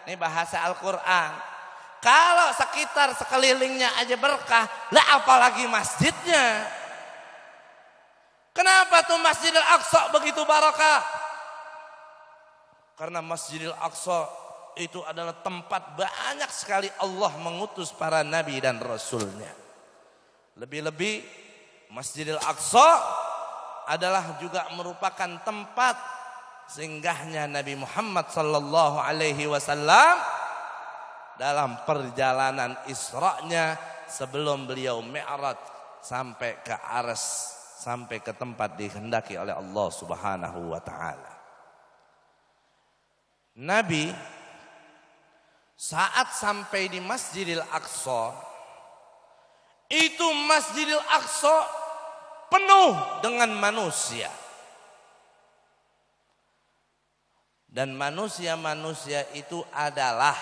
Ini bahasa Al-Quran. Kalau sekitar sekelilingnya aja berkah, lah apalagi masjidnya. Kenapa tuh Masjidil Aqsa begitu barakah? Karena Masjidil Aqsa itu adalah tempat banyak sekali Allah mengutus para nabi dan rasulnya. Lebih-lebih Masjidil Aqsa adalah juga merupakan tempat singgahnya Nabi Muhammad sallallahu alaihi wasallam dalam perjalanan Isra'nya sebelum beliau Mi'raj sampai ke Arsy, sampai ke tempat dikehendaki oleh Allah Subhanahu wa taala. Nabi saat sampai di Masjidil Aqsa, itu Masjidil Aqsa penuh dengan manusia. Dan manusia-manusia itu adalah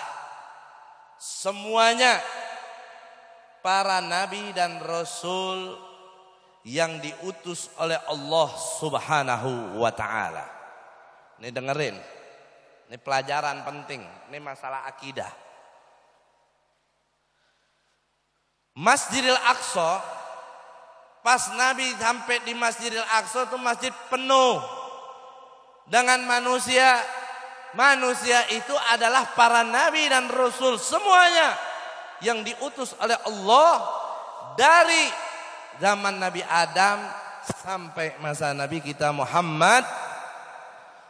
semuanya para nabi dan rasul yang diutus oleh Allah Subhanahu wa taala. Ini dengerin. Ini pelajaran penting. Ini masalah akidah. Masjidil Aqsa, pas Nabi sampai di Masjidil Aqsa itu masjid penuh dengan manusia. Manusia itu adalah para nabi dan rasul semuanya yang diutus oleh Allah dari zaman Nabi Adam sampai masa Nabi kita Muhammad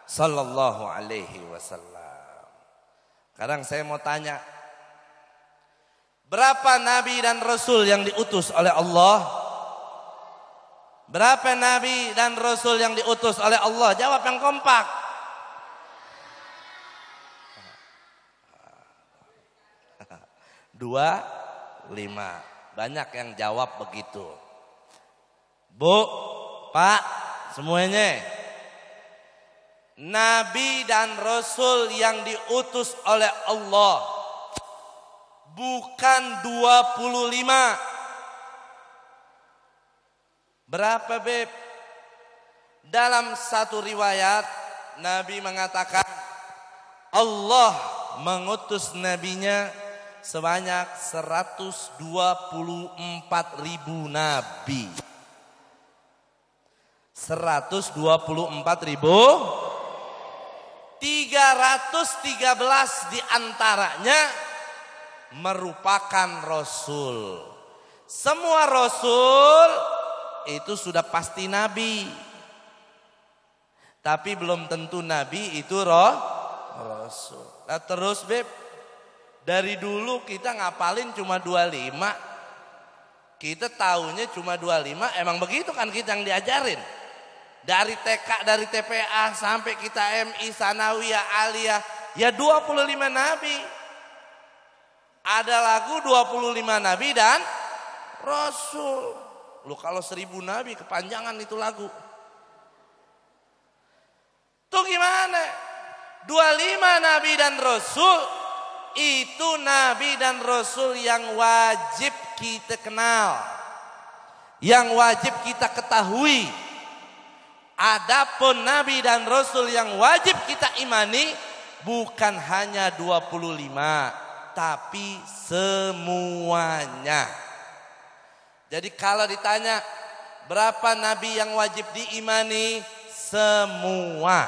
sallallahu alaihi wasallam. Sekarang saya mau tanya, berapa nabi dan rasul yang diutus oleh Allah? Berapa nabi dan rasul yang diutus oleh Allah? Jawab yang kompak. 25. Banyak yang jawab begitu. Bu, Pak, semuanya. Nabi dan rasul yang diutus oleh Allah bukan 25. Berapa, Beb? Dalam satu riwayat Nabi mengatakan Allah mengutus nabinya sebanyak 124.000 nabi. 124.000, 313 diantaranya merupakan rasul. Semua rasul itu sudah pasti nabi. Tapi belum tentu nabi itu rasul. Nah terus, Beb, dari dulu kita ngapalin cuma 25. Kita taunya cuma 25, emang begitu kan kita yang diajarin. Dari TK, dari TPA sampai kita MI, Sanawiyah, Aliyah, ya 25 nabi. Ada lagu 25 nabi dan rasul. Lu kalau 1000 nabi kepanjangan itu lagu. Tuh gimana? 25 nabi dan rasul itu nabi dan rasul yang wajib kita kenal, yang wajib kita ketahui. Adapun nabi dan rasul yang wajib kita imani bukan hanya 25, tapi semuanya. Jadi kalau ditanya berapa nabi yang wajib diimani? Semua.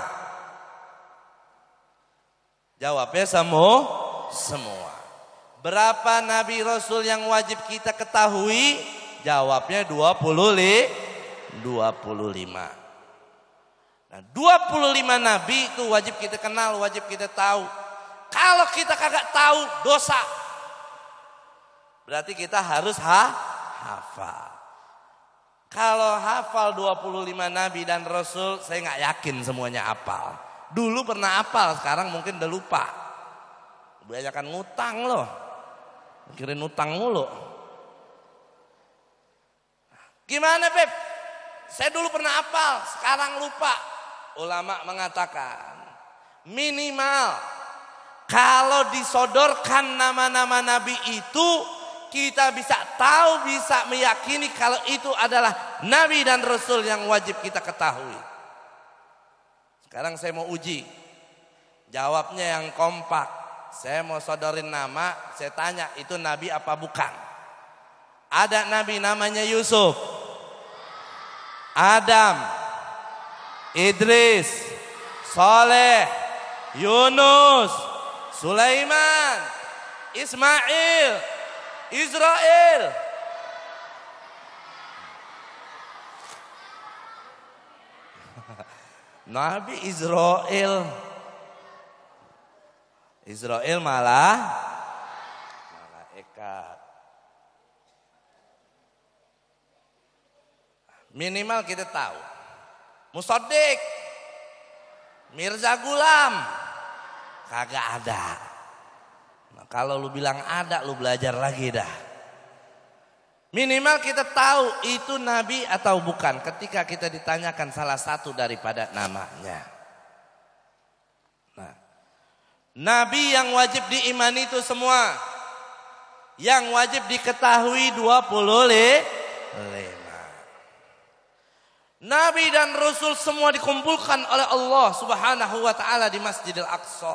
Jawabnya semua. Berapa nabi rasul yang wajib kita ketahui? Jawabnya 25. Nah, 25 nabi itu wajib kita kenal, wajib kita tahu. Kalau kita kagak tahu, dosa. Berarti kita harus hafal. Kalau hafal 25 nabi dan rasul, saya nggak yakin semuanya hafal. Dulu pernah hafal, sekarang mungkin udah lupa. Kebanyakan ngutang loh. Mikirin utang mulu. Gimana Beb? Saya dulu pernah hafal, sekarang lupa. Ulama mengatakan minimal kalau disodorkan nama-nama nabi itu, kita bisa tahu, bisa meyakini kalau itu adalah nabi dan rasul yang wajib kita ketahui. Sekarang saya mau uji. Jawabnya yang kompak. Saya mau sodorin nama, saya tanya itu nabi apa bukan? Ada nabi namanya Yusuf, Adam, Idris, Saleh, Yunus, Sulaiman, Ismail, Israel. Nabi Israel. Israel malah malaikat. Minimal kita tahu. Musaddiq, Mirza Gulam, kagak ada. Nah, kalau lu bilang ada, lu belajar lagi dah. Minimal kita tahu itu nabi atau bukan ketika kita ditanyakan salah satu daripada namanya. Nah, nabi yang wajib diimani itu semua. Yang wajib diketahui 25. Nabi dan Rasul semua dikumpulkan oleh Allah Subhanahu wa ta'ala di Masjidil Aqsa.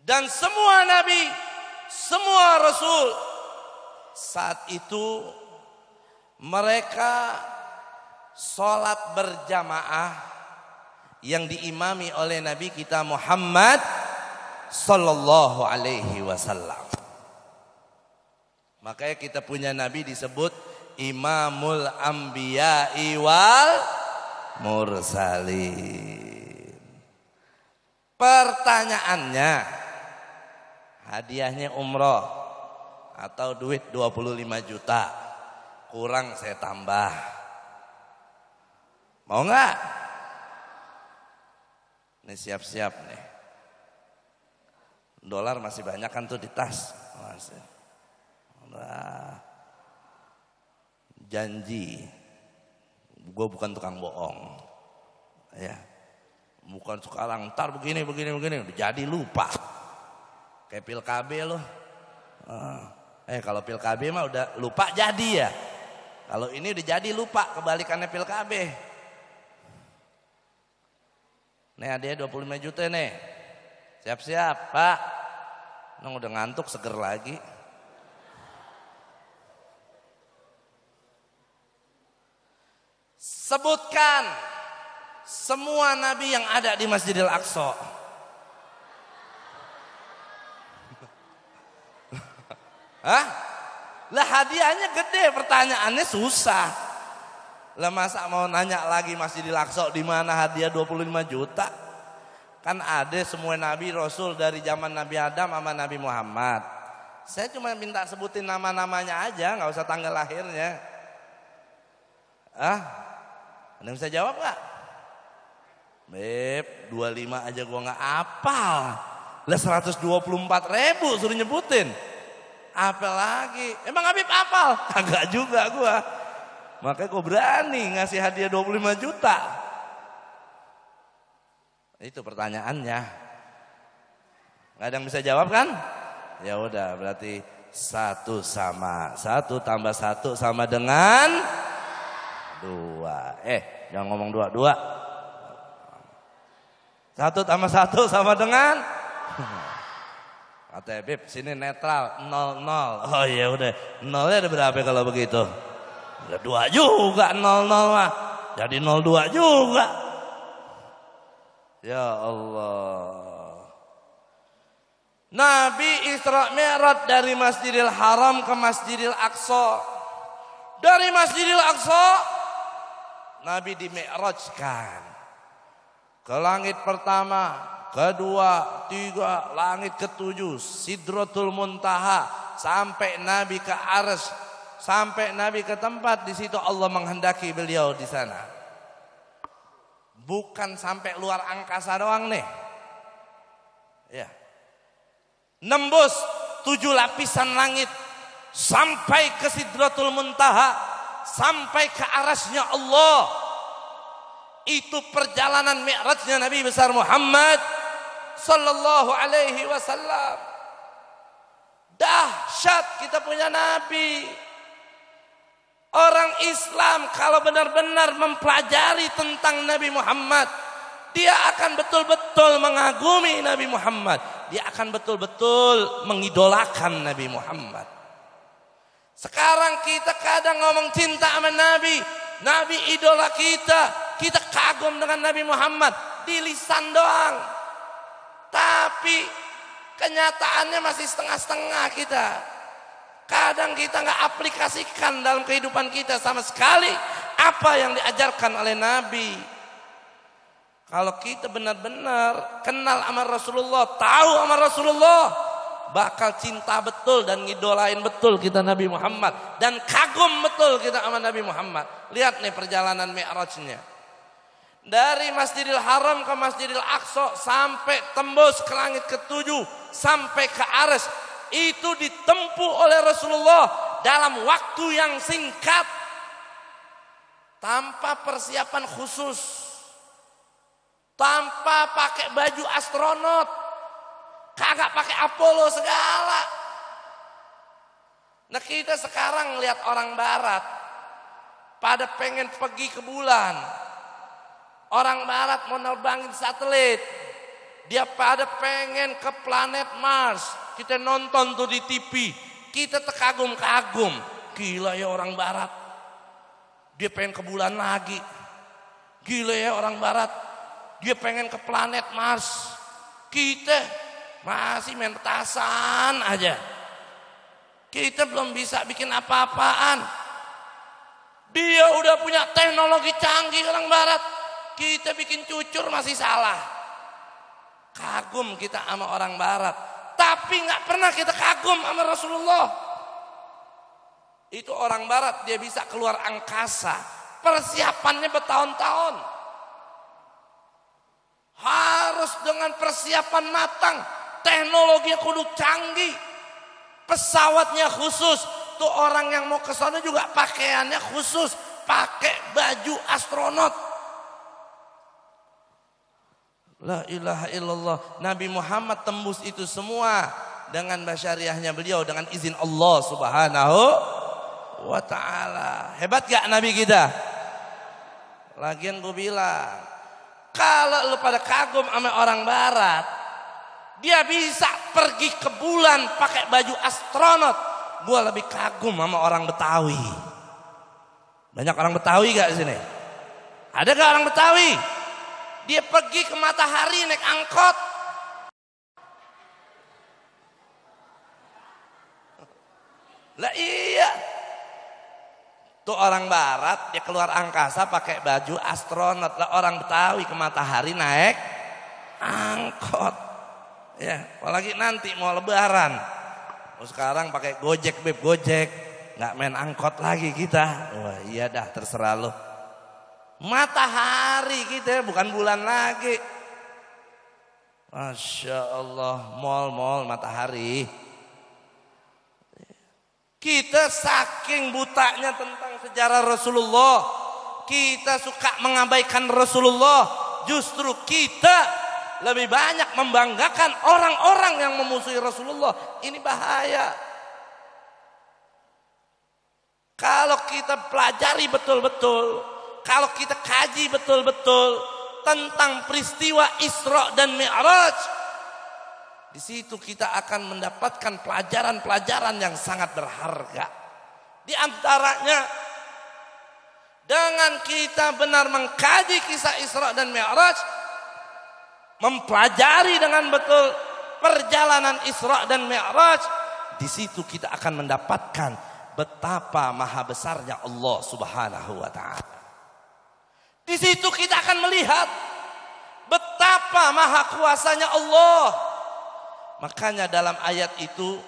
Dan semua nabi, semua rasul saat itu mereka sholat berjamaah yang diimami oleh Nabi kita Muhammad sallallahu alaihi wasallam. Makanya kita punya nabi disebut Imamul Anbiya'i wal Mursalin. Pertanyaannya, hadiahnya umroh atau duit 25 juta, kurang saya tambah. Mau nggak? Nih siap-siap nih. Dolar masih banyak kan tuh di tas. Masih. Nah, janji, gue bukan tukang bohong, ya, bukan sekarang ntar begini, udah jadi lupa, kayak pil KB loh. Kalau pil KB mah udah lupa jadi ya, kalau ini udah jadi lupa, kebalikannya pil KB. Nih hadiah 25 juta nih, siap-siap Pak, nong udah ngantuk seger lagi. Sebutkan semua nabi yang ada di Masjidil Aqsa. Hah? Lah hadiahnya gede, pertanyaannya susah. Lah masa mau nanya lagi Masjidil Aqsa di mana hadiah 25 juta? Kan ada semua nabi rasul dari zaman Nabi Adam sama Nabi Muhammad. Saya cuma minta sebutin nama-namanya aja, nggak usah tanggal lahirnya. Ada yang bisa jawab gak? Beb, 25 aja gua gak apal. Lah 124.000 suruh nyebutin. Apel lagi. Emang Habib apal? Kagak juga gua. Makanya gua berani ngasih hadiah 25 juta. Itu pertanyaannya. Gak ada yang bisa jawab kan? Ya udah, berarti 1 tambah 1 sama dengan 2. Jangan ngomong 2. 1 tambah 1 sama dengan Kata Beb, sini netral 0-0. Oh iya udah, 0-nya ada berapa kalau begitu? Ya 2 juga 0-0 mah. Jadi 0-2 juga. Ya Allah. Nabi Isra Mi'raj dari Masjidil Haram ke Masjidil Aqsa. Dari Masjidil Aqsa Nabi di-mi'rajkan ke langit pertama, kedua, tiga, langit ketujuh, Sidratul Muntaha, sampai Nabi ke Arsy, sampai Nabi ke tempat di situ Allah menghendaki beliau di sana. Bukan sampai luar angkasa doang nih. Ya. Nembus 7 lapisan langit sampai ke Sidratul Muntaha, sampai ke Arsy-nya Allah. Itu perjalanan mi'rajnya Nabi besar Muhammad sallallahu alaihi wasallam. Dahsyat kita punya Nabi. Orang Islam kalau benar-benar mempelajari tentang Nabi Muhammad, dia akan betul-betul mengagumi Nabi Muhammad. Dia akan betul-betul mengidolakan Nabi Muhammad. Sekarang kita kadang ngomong cinta sama Nabi, Nabi idola kita, kita kagum dengan Nabi Muhammad di lisan doang. Tapi kenyataannya masih setengah-setengah kita. Kadang kita nggak aplikasikan dalam kehidupan kita sama sekali apa yang diajarkan oleh Nabi. Kalau kita benar-benar kenal sama Rasulullah, tahu sama Rasulullah, bakal cinta betul dan ngidolain betul kita Nabi Muhammad, dan kagum betul kita sama Nabi Muhammad. Lihat nih perjalanan mi'rajnya. Dari Masjidil Haram ke Masjidil Aqsa sampai tembus ke langit ketujuh, sampai ke Arsy. Itu ditempuh oleh Rasulullah dalam waktu yang singkat, tanpa persiapan khusus, tanpa pakai baju astronot, kagak pakai Apollo segala. Nah kita sekarang lihat orang barat pada pengen pergi ke bulan. Orang barat mau nerbangin satelit, dia pada pengen ke planet Mars. Kita nonton tuh di TV, kita terkagum-kagum. Gila ya orang barat, dia pengen ke bulan lagi. Gila ya orang barat, dia pengen ke planet Mars. Kita masih main petasan aja. Kita belum bisa bikin apa-apaan. Dia udah punya teknologi canggih orang barat, kita bikin cucur masih salah. Kagum kita sama orang barat, tapi nggak pernah kita kagum sama Rasulullah. Itu orang barat, dia bisa keluar angkasa, persiapannya bertahun-tahun, harus dengan persiapan matang, teknologi kudu canggih, pesawatnya khusus. Tuh orang yang mau ke sana juga pakaiannya khusus, pakai baju astronot. La ilaha illallah. Nabi Muhammad tembus itu semua dengan basyariahnya beliau, dengan izin Allah subhanahu wa ta'ala. Hebat gak Nabi kita? Lagian gue bilang, kalau lu pada kagum sama orang barat, dia bisa pergi ke bulan pakai baju astronot. Gue lebih kagum sama orang Betawi. Banyak orang Betawi gak di sini? Ada gak orang Betawi? Dia pergi ke matahari naik angkot. Lah iya. Tuh orang barat dia keluar angkasa pakai baju astronot. Lah orang Betawi ke matahari naik angkot. Ya, apalagi nanti mau lebaran. Oh, sekarang pakai Gojek, Beb, Gojek. Nggak main angkot lagi kita. Wah, iya dah terserah lo. Matahari kita bukan bulan lagi. Masya Allah, mall matahari. Kita saking butanya tentang sejarah Rasulullah, kita suka mengabaikan Rasulullah. Justru kita lebih banyak membanggakan orang-orang yang memusuhi Rasulullah. Ini bahaya. Kalau kita pelajari betul-betul, kalau kita kaji betul-betul tentang peristiwa Isra dan Mi'raj, Di situ kita akan mendapatkan pelajaran-pelajaran yang sangat berharga. Di antaranya, dengan kita benar mengkaji kisah Isra dan Mi'raj, mempelajari dengan betul perjalanan Isra dan Mi'raj, di situ kita akan mendapatkan betapa maha besarnya Allah Subhanahu wa taala. Di situ kita akan melihat betapa maha kuasanya Allah. Makanya dalam ayat itu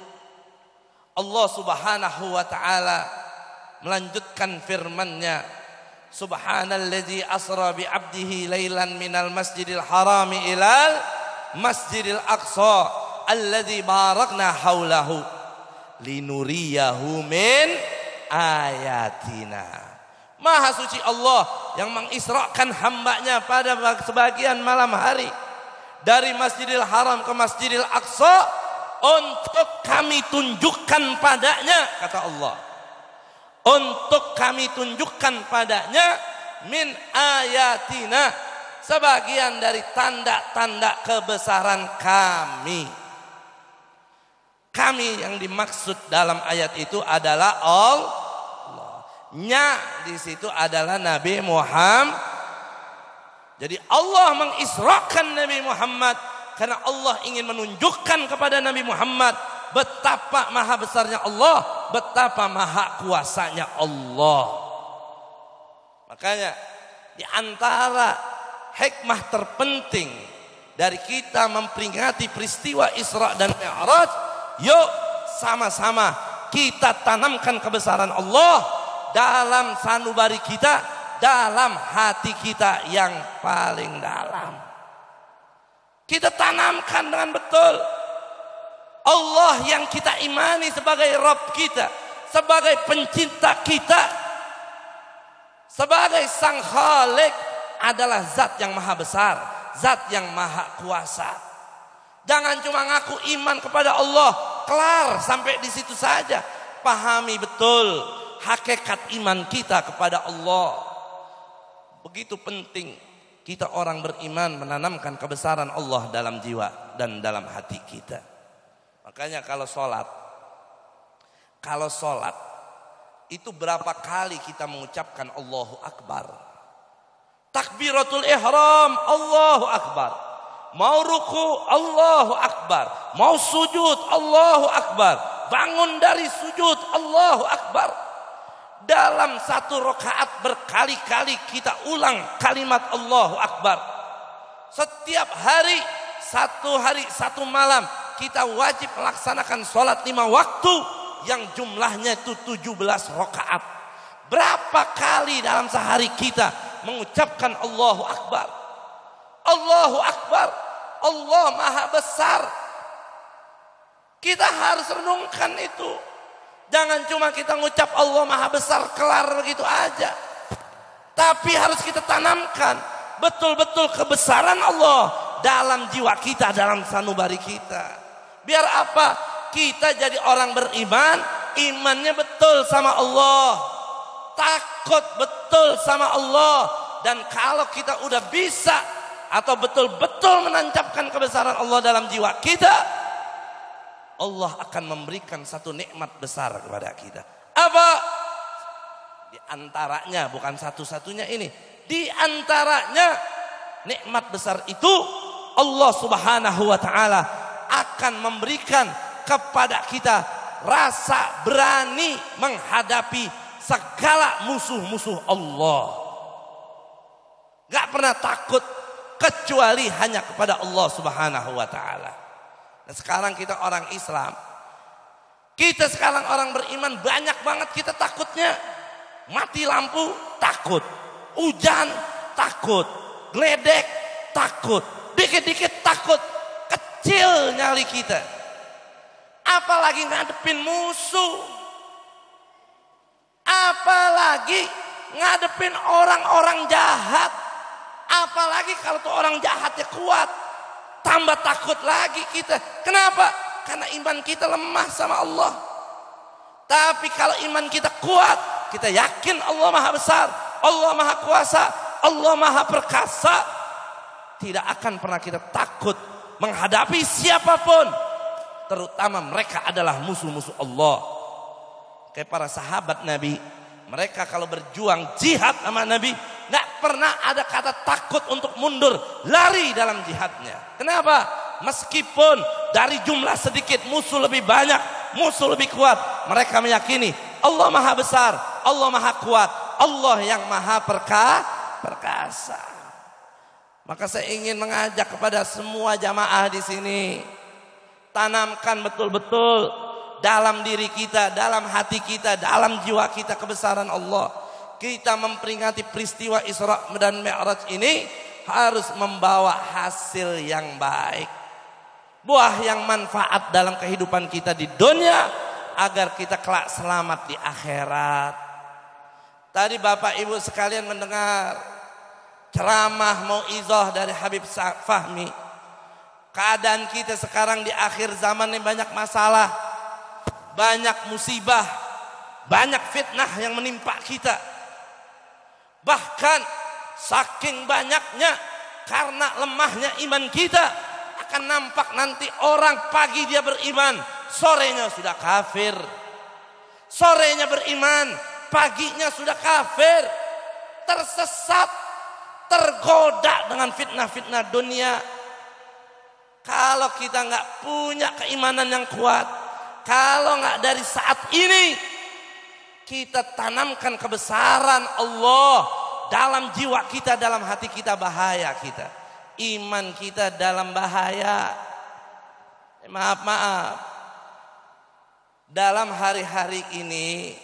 Allah Subhanahu wa taala melanjutkan firman-Nya, Subhanalladzi asra bi 'abdihi lailan minal masjidil harami ilal masjidil aqsa alladzi barakna haulahu linuriyahu min ayatina. Maha suci Allah yang mengisrakan hambanya pada sebagian malam hari dari Masjidil Haram ke Masjidil Aqsa untuk kami tunjukkan padanya, kata Allah. Untuk kami tunjukkan padanya min ayatina, sebagian dari tanda-tanda kebesaran kami. Kami yang dimaksud dalam ayat itu adalah Allah. Nya di situ adalah Nabi Muhammad. Jadi Allah mengisrakan Nabi Muhammad karena Allah ingin menunjukkan kepada Nabi Muhammad betapa maha besarnya Allah, betapa maha kuasanya Allah. Makanya di antara hikmah terpenting dari kita memperingati peristiwa Isra dan Mi'raj, yuk sama-sama kita tanamkan kebesaran Allah dalam sanubari kita, dalam hati kita yang paling dalam. Kita tanamkan dengan betul Allah yang kita imani sebagai Rabb kita, sebagai pencinta kita, sebagai Sang Khalik, adalah zat yang maha besar, zat yang maha kuasa. Jangan cuma ngaku iman kepada Allah, kelar sampai di situ saja. Pahami betul hakikat iman kita kepada Allah. Begitu penting kita orang beriman menanamkan kebesaran Allah dalam jiwa dan dalam hati kita. Makanya kalau sholat itu berapa kali kita mengucapkan Allahu Akbar. Takbiratul ihram, Allahu Akbar. Mau ruku, Allahu Akbar. Mau sujud, Allahu Akbar. Bangun dari sujud, Allahu Akbar. Dalam satu rakaat berkali-kali kita ulang kalimat Allahu Akbar. Setiap hari, satu malam kita wajib melaksanakan sholat 5 waktu yang jumlahnya itu 17 rakaat. Berapa kali dalam sehari kita mengucapkan Allahu Akbar? Allahu Akbar, Allah maha besar. Kita harus renungkan itu. Jangan cuma kita ngucap Allah maha besar kelar begitu aja. Tapi harus kita tanamkan betul-betul kebesaran Allah dalam jiwa kita, dalam sanubari kita. Biar apa? Kita jadi orang beriman, imannya betul sama Allah, takut betul sama Allah. Dan kalau kita udah bisa atau betul-betul menancapkan kebesaran Allah dalam jiwa kita, Allah akan memberikan satu nikmat besar kepada kita. Apa? Di antaranya, bukan satu-satunya ini. Di antaranya nikmat besar itu Allah Subhanahu wa taala akan memberikan kepada kita rasa berani menghadapi segala musuh-musuh Allah. Gak pernah takut kecuali hanya kepada Allah Subhanahu wa taala. Sekarang kita orang Islam, kita sekarang orang beriman, banyak banget kita takutnya. Mati lampu takut, hujan takut, geledek takut, dikit-dikit takut. Kecil nyali kita, apalagi ngadepin musuh, apalagi ngadepin orang-orang jahat, apalagi kalau tuh orang jahatnya kuat. Tambah takut lagi kita. Kenapa? Karena iman kita lemah sama Allah. Tapi kalau iman kita kuat, kita yakin Allah maha besar, Allah maha kuasa, Allah maha perkasa, tidak akan pernah kita takut menghadapi siapapun, terutama mereka adalah musuh-musuh Allah. Kayak para sahabat Nabi, mereka kalau berjuang jihad sama Nabi, nggak pernah ada kata takut untuk mundur, lari dalam jihadnya. Kenapa? Meskipun dari jumlah sedikit musuh lebih banyak, musuh lebih kuat, mereka meyakini Allah maha besar, Allah maha kuat, Allah yang maha perkasa. Maka saya ingin mengajak kepada semua jamaah di sini, tanamkan betul-betul dalam diri kita, dalam hati kita, dalam jiwa kita kebesaran Allah. Kita memperingati peristiwa Isra dan Mi'raj ini harus membawa hasil yang baik, buah yang manfaat dalam kehidupan kita di dunia, agar kita kelak selamat di akhirat. Tadi Bapak Ibu sekalian mendengar ceramah mau'izah dari Habib Fahmi. Keadaan kita sekarang di akhir zaman ini banyak masalah, banyak musibah, banyak fitnah yang menimpa kita. Bahkan saking banyaknya, karena lemahnya iman kita, akan nampak nanti orang pagi dia beriman, sorenya sudah kafir. Sorenya beriman, paginya sudah kafir. Tersesat, tergoda dengan fitnah-fitnah dunia. Kalau kita nggak punya keimanan yang kuat, kalau nggak dari saat ini kita tanamkan kebesaran Allah dalam jiwa kita, dalam hati kita, bahaya kita. Iman kita dalam bahaya. Maaf. Dalam hari-hari ini,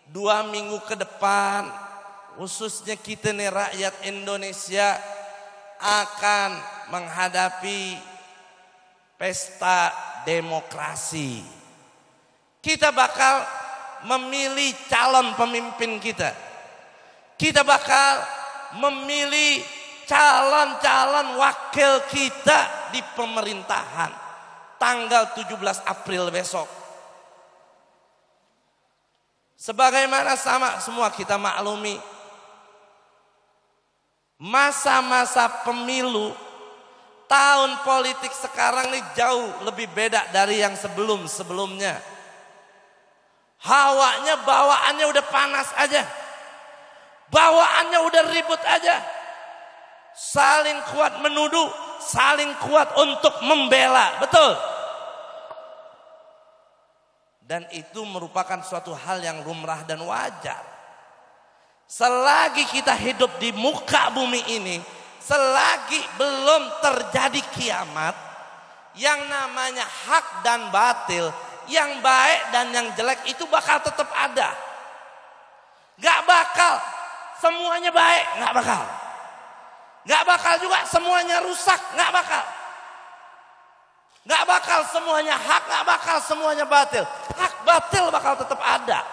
2 minggu ke depan, khususnya kita nih rakyat Indonesia akan menghadapi pesta demokrasi. Kita bakal memilih calon pemimpin kita. Kita bakal memilih calon-calon wakil kita di pemerintahan tanggal 17 April besok. Sebagaimana semua kita maklumi, masa-masa pemilu tahun politik sekarang ini jauh lebih beda dari yang sebelum-sebelumnya. Hawanya, bawaannya udah panas aja. Bawaannya udah ribut aja. Saling kuat menuduh, saling kuat untuk membela. Betul. Dan itu merupakan suatu hal yang lumrah dan wajar. Selagi kita hidup di muka bumi ini, selagi belum terjadi kiamat, yang namanya hak dan batil, yang baik dan yang jelek itu bakal tetap ada. Gak bakal semuanya baik, gak bakal. Gak bakal juga semuanya rusak, gak bakal. Gak bakal semuanya hak, gak bakal semuanya batil. Hak batil bakal tetap ada.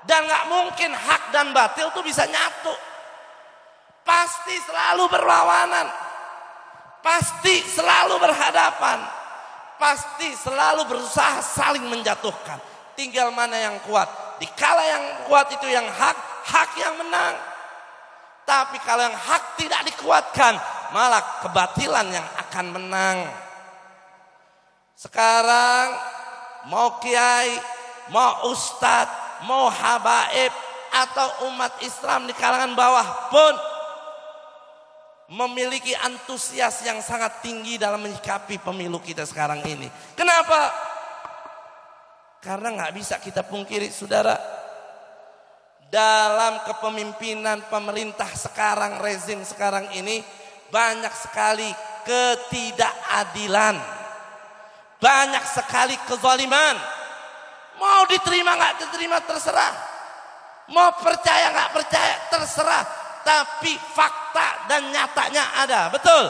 Dan gak mungkin hak dan batil itu bisa nyatu. Pasti selalu berlawanan. Pasti selalu berhadapan. Pasti selalu berusaha saling menjatuhkan. Tinggal mana yang kuat. Dikala yang kuat itu yang hak, hak yang menang. Tapi kalau yang hak tidak dikuatkan, malah kebatilan yang akan menang. Sekarang mau kiai, mau ustadz, mau habaib, atau umat Islam di kalangan bawah pun memiliki antusias yang sangat tinggi dalam menyikapi pemilu kita sekarang ini. Kenapa? Karena nggak bisa kita pungkiri, saudara, dalam kepemimpinan pemerintah sekarang, rezim sekarang ini banyak sekali ketidakadilan, banyak sekali kezaliman. Mau diterima nggak diterima terserah, mau percaya nggak percaya terserah. Tapi fakta dan nyatanya ada, betul.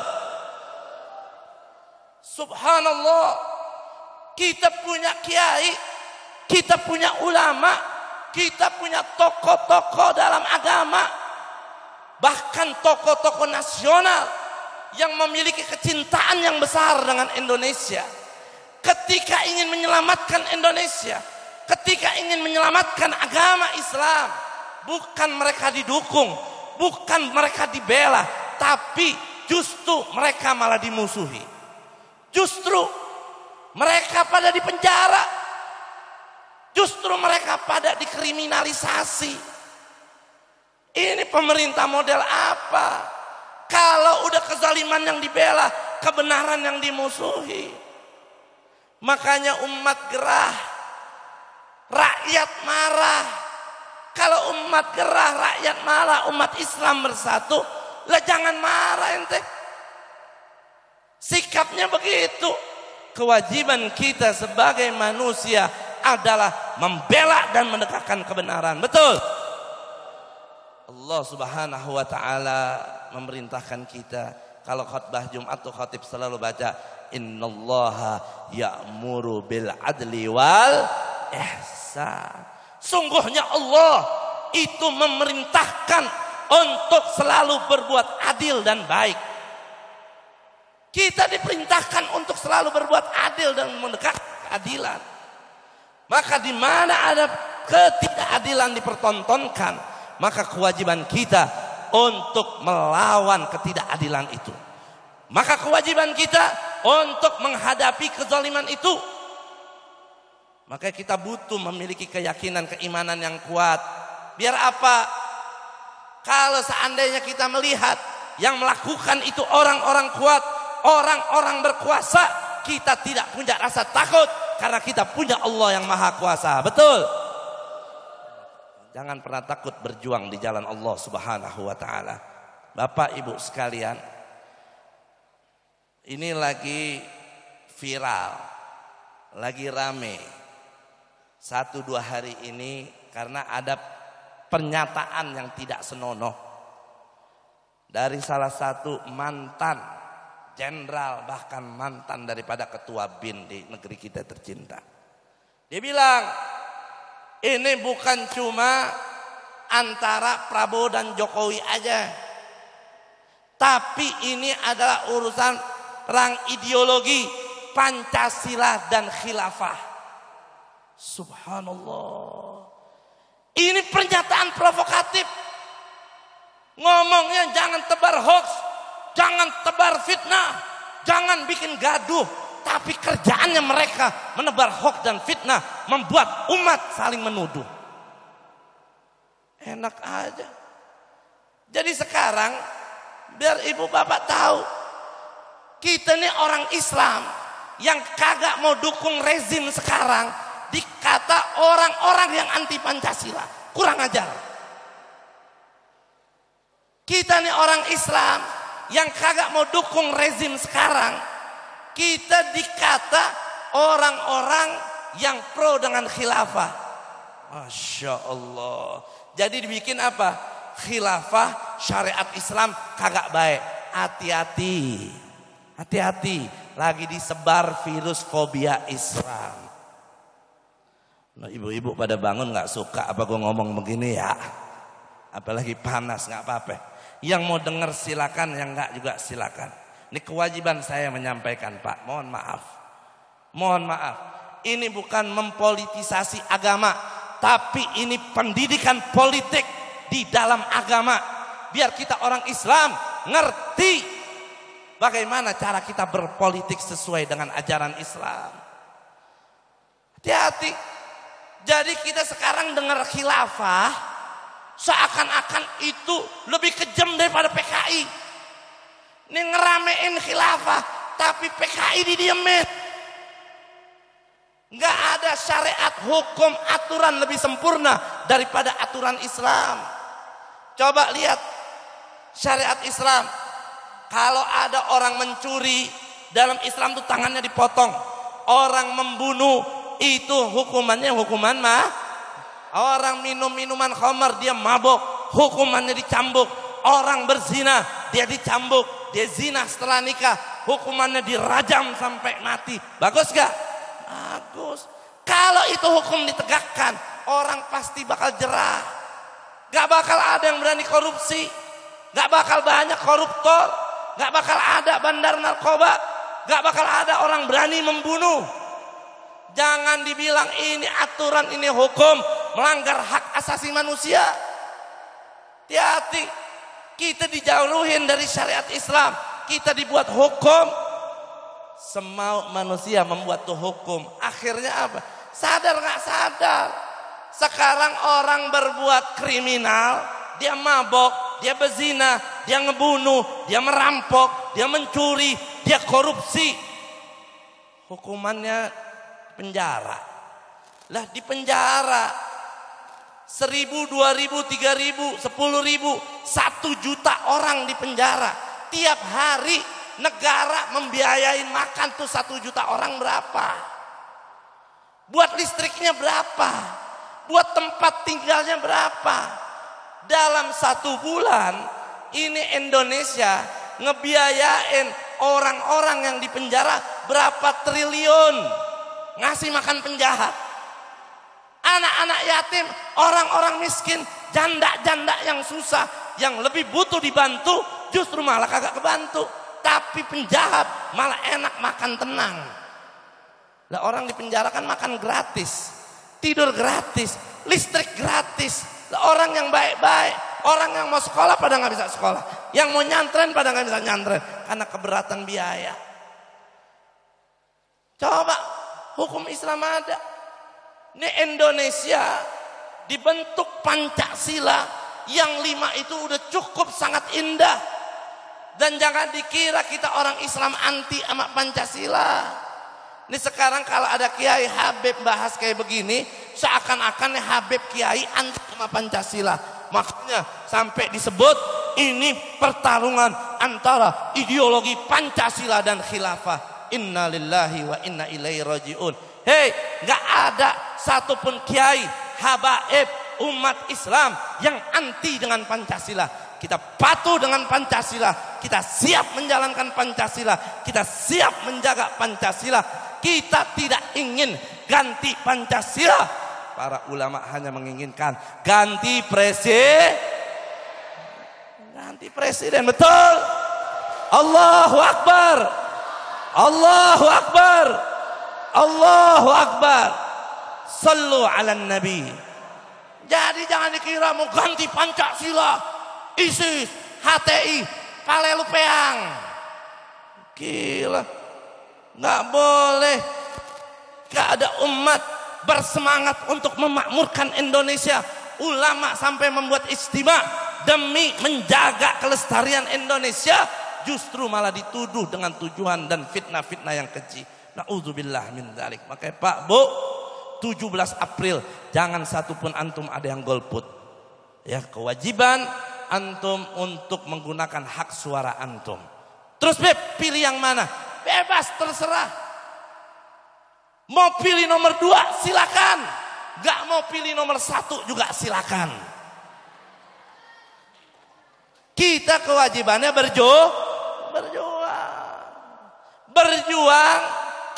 Subhanallah, kita punya kiai, kita punya ulama, kita punya tokoh-tokoh dalam agama, bahkan tokoh-tokoh nasional yang memiliki kecintaan yang besar dengan Indonesia. Ketika ingin menyelamatkan Indonesia, ketika ingin menyelamatkan agama Islam, bukan mereka didukung, bukan mereka dibela, tapi justru mereka malah dimusuhi. Justru mereka pada dipenjara. Justru mereka pada dikriminalisasi. Ini pemerintah model apa? Kalau udah kezaliman yang dibela, kebenaran yang dimusuhi. Makanya umat gerah, rakyat marah. Kalau umat gerah, rakyat marah, umat Islam bersatu, lah jangan marah ente. Sikapnya begitu. Kewajiban kita sebagai manusia adalah membela dan menegakkan kebenaran. Betul? Allah Subhanahu wa taala memerintahkan kita, kalau khutbah Jumat tuh khatib selalu baca innallaha ya'muru bil adli wal ihsan. Sungguhnya Allah itu memerintahkan untuk selalu berbuat adil dan baik. Kita diperintahkan untuk selalu berbuat adil dan menegakkan keadilan. Maka di mana ada ketidakadilan dipertontonkan, maka kewajiban kita untuk melawan ketidakadilan itu. Maka kewajiban kita untuk menghadapi kezaliman itu. Maka kita butuh memiliki keyakinan, keimanan yang kuat. Biar apa? Kalau seandainya kita melihat yang melakukan itu orang-orang kuat, orang-orang berkuasa, kita tidak punya rasa takut karena kita punya Allah yang maha kuasa. Betul? Jangan pernah takut berjuang di jalan Allah Subhanahu wa taala. Bapak Ibu sekalian, ini lagi viral, lagi rame 1-2 hari ini karena ada pernyataan yang tidak senonoh dari salah satu mantan jenderal, bahkan mantan daripada ketua BIN di negeri kita tercinta. Dia bilang, ini bukan cuma antara Prabowo dan Jokowi aja, tapi ini adalah urusan perang ideologi Pancasila dan khilafah. Subhanallah. Ini pernyataan provokatif. Ngomongnya jangan tebar hoax, jangan tebar fitnah, jangan bikin gaduh. Tapi kerjaannya mereka menebar hoax dan fitnah, membuat umat saling menuduh. Enak aja. Jadi sekarang biar ibu bapak tahu, kita ini orang Islam yang kagak mau dukung rezim sekarang, dikata orang-orang yang anti Pancasila. Kurang ajar. Kita ini orang Islam yang kagak mau dukung rezim sekarang, kita dikata orang-orang yang pro dengan khilafah. Masya Allah. Jadi dibikin apa? Khilafah syariat Islam kagak baik. Hati-hati. Hati-hati. Lagi disebar virus fobia Islam. Nah, ibu-ibu pada bangun gak suka apa gue ngomong begini ya. Apalagi panas, gak apa-apa. Yang mau dengar silakan, yang gak juga silakan. Ini kewajiban saya menyampaikan, Pak. Mohon maaf. Mohon maaf. Ini bukan mempolitisasi agama, tapi ini pendidikan politik di dalam agama. Biar kita orang Islam ngerti bagaimana cara kita berpolitik sesuai dengan ajaran Islam. Hati-hati. Jadi kita sekarang dengar khilafah, seakan-akan itu lebih kejam daripada PKI. Ini ngeramein khilafah, tapi PKI didiemin. Nggak ada syariat, hukum, aturan lebih sempurna daripada aturan Islam. Coba lihat syariat Islam. Kalau ada orang mencuri, dalam Islam tuh tangannya dipotong. Orang membunuh, itu hukumannya hukuman orang minum minuman khamar dia mabok, hukumannya dicambuk. Orang berzina dia dicambuk, dia zina setelah nikah, hukumannya dirajam sampai mati. Bagus gak? Bagus. Kalau itu hukum ditegakkan, orang pasti bakal jerah. Gak bakal ada yang berani korupsi, gak bakal banyak koruptor, gak bakal ada bandar narkoba, gak bakal ada orang berani membunuh. Jangan dibilang ini aturan, ini hukum, melanggar hak asasi manusia. Hati-hati. Kita dijauhin dari syariat Islam, kita dibuat hukum Semau manusia membuat tuh hukum. Akhirnya apa? Sadar nggak sadar. Sekarang orang berbuat kriminal, dia mabok, dia berzina, dia ngebunuh, dia merampok, dia mencuri, dia korupsi. Hukumannya penjara. Lah di penjara 1.000, 2.000, 3.000, 10.000, 1 juta orang di penjara. Tiap hari negara membiayain makan tuh 1 juta orang berapa? Buat listriknya berapa? Buat tempat tinggalnya berapa? Dalam 1 bulan ini Indonesia ngebiayain orang-orang yang di penjara berapa triliun ngasih makan penjahat. Anak-anak yatim, orang-orang miskin, janda-janda yang susah, yang lebih butuh dibantu, justru malah kagak kebantu. Tapi penjahat malah enak makan tenang. Lah orang di penjara kan makan gratis, tidur gratis, listrik gratis. Lah orang yang baik-baik, orang yang mau sekolah pada nggak bisa sekolah, yang mau nyantren pada nggak bisa nyantren karena keberatan biaya. Coba hukum Islam ada. Ini Indonesia dibentuk Pancasila yang 5 itu udah cukup sangat indah. Dan jangan dikira kita orang Islam anti sama Pancasila. Ini sekarang kalau ada Kiai Habib bahas kayak begini, seakan-akan Habib Kiai anti sama Pancasila. Makanya sampai disebut ini pertarungan antara ideologi Pancasila dan khilafah. Inna lillahi wa inna ilaihi raji'un. Hei, gak ada satupun kiai, habaib, umat Islam yang anti dengan Pancasila. Kita patuh dengan Pancasila, kita siap menjalankan Pancasila, kita siap menjaga Pancasila. Kita tidak ingin ganti Pancasila. Para ulama hanya menginginkan ganti presiden, betul? Allahu Akbar, Allahu Akbar, Allahu Akbar. Sallu ala Nabi. Jadi jangan dikira mau ganti Pancasila, ISIS, HTI, Palelupeang. Gila. Nggak boleh. Gak ada umat bersemangat untuk memakmurkan Indonesia. Ulama sampai membuat ijtima demi menjaga kelestarian Indonesia, justru malah dituduh dengan tujuan dan fitnah-fitnah yang keji. Na'udzubillah min dzalik. Makanya Pak, Bu, 17 April jangan satupun antum ada yang golput. Ya, kewajiban antum untuk menggunakan hak suara antum. Terus pilih yang mana? Bebas, terserah. Mau pilih nomor 2 silakan. Gak mau pilih nomor 1 juga silakan. Kita kewajibannya berjuang.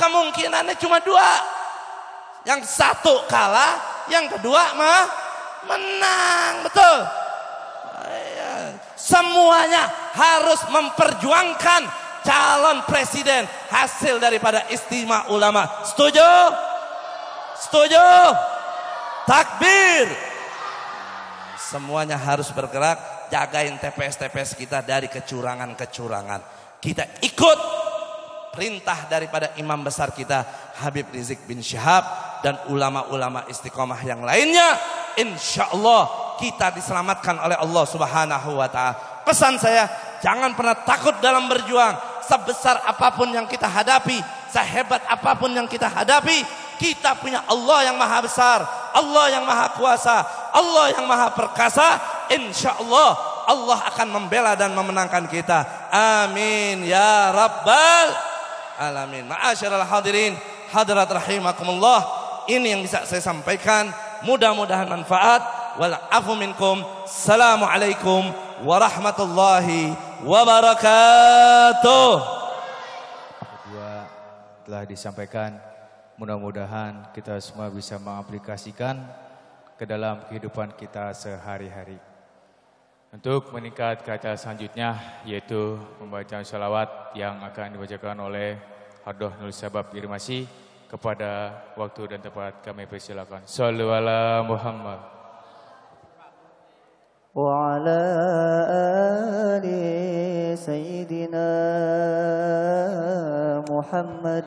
Kemungkinannya cuma 2. Yang 1 kalah, yang kedua menang, betul? Semuanya harus memperjuangkan calon presiden hasil daripada istimewa ulama. Setuju? Setuju? Takbir. Semuanya harus bergerak, jagain TPS-TPS kita dari kecurangan-kecurangan. Kita ikut perintah daripada imam besar kita Habib Rizik bin Syihab dan ulama-ulama istiqomah yang lainnya. Insya Allah kita diselamatkan oleh Allah Subhanahu wa ta'ala. Pesan saya, jangan pernah takut dalam berjuang. Sebesar apapun yang kita hadapi, sehebat apapun yang kita hadapi, kita punya Allah yang maha besar, Allah yang maha kuasa, Allah yang maha perkasa. Insya Allah Allah akan membela dan memenangkan kita. Amin ya rabbal alamin. Ma'asyiral hadirin, hadirat rahimakumullah, ini yang bisa saya sampaikan. Mudah-mudahan manfaat. Wal afu minkum. Assalamualaikum warahmatullahi wabarakatuh. Kedua telah disampaikan. Mudah-mudahan kita semua bisa mengaplikasikan ke dalam kehidupan kita sehari-hari. Untuk meningkat ke acara selanjutnya, yaitu pembacaan sholawat yang akan dibacakan oleh Hadoh Nur Sabab Girmasi. Kepada waktu dan tempat kami persilakan. Shallu ala Muhammad. Wa ala ali Sayyidina Muhammad. محمد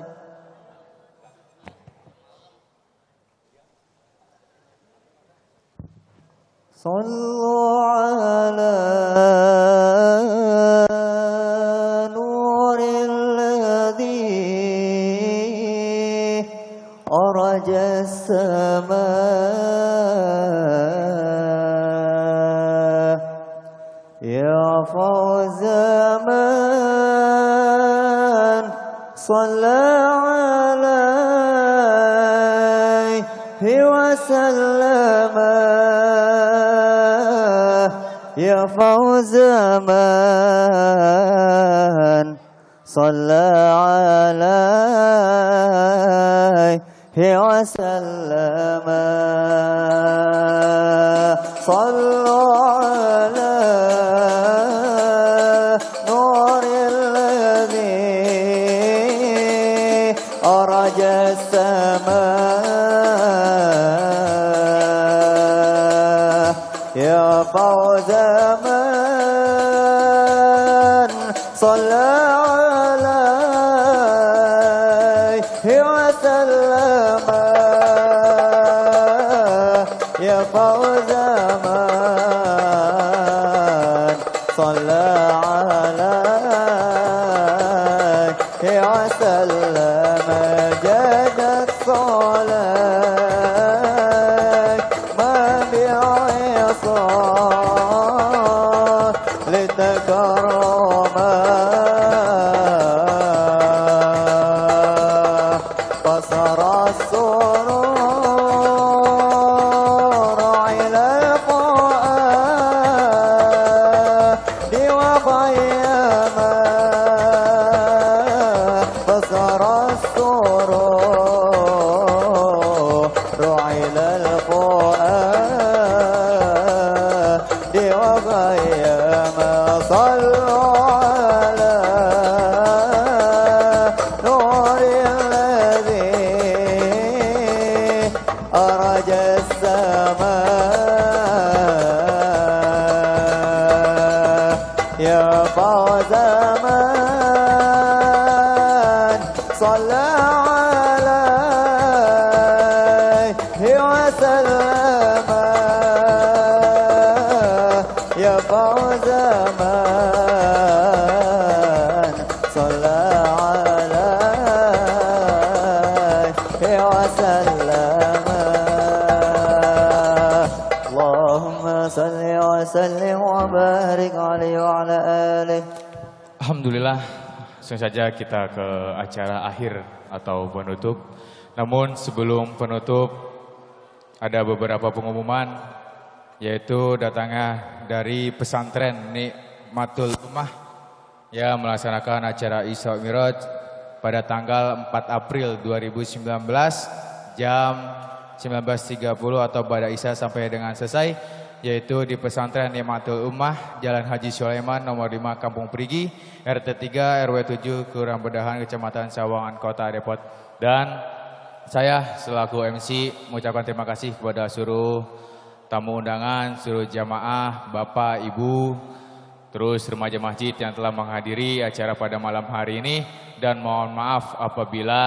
صلوا على نور الذي أرج السماء يا فوز من صلى عليه وسلم يا فوز من صلى عليه وسلم صلوا على نور الذي أرج السماء يا فوز من صلى عليه وسلم يا فوز من صلى عليه وسلم جدت صلاة ما بعصا لتكرم بصر السرور على الفؤاد وخيما بصر السرور على الفؤاد وخيما صلوا على نور الذي أرج السماء يا فوز من صلى عليه وسلم يا فوز من صلى عليه وسلم اللهم صل وسلم وبارك عليه وعلى آله. Alhamdulillah, langsung saja kita ke acara akhir atau penutup. Namun sebelum penutup ada beberapa pengumuman, yaitu datangnya dari pesantren Nikmatul Ummah yang melaksanakan acara Isra Miraj pada tanggal 4 April 2019 jam 19.30 atau pada Isya sampai dengan selesai, yaitu di pesantren Nikmatul Ummah, Jalan Haji Sulaiman nomor 5 Kampung Perigi, RT 3 RW 7 Kelurahan Bedahan, Kecamatan Sawangan, Kota Depok. Dan saya selaku MC mengucapkan terima kasih kepada seluruh tamu undangan, seluruh jamaah, Bapak, Ibu, terus remaja masjid yang telah menghadiri acara pada malam hari ini. Dan mohon maaf apabila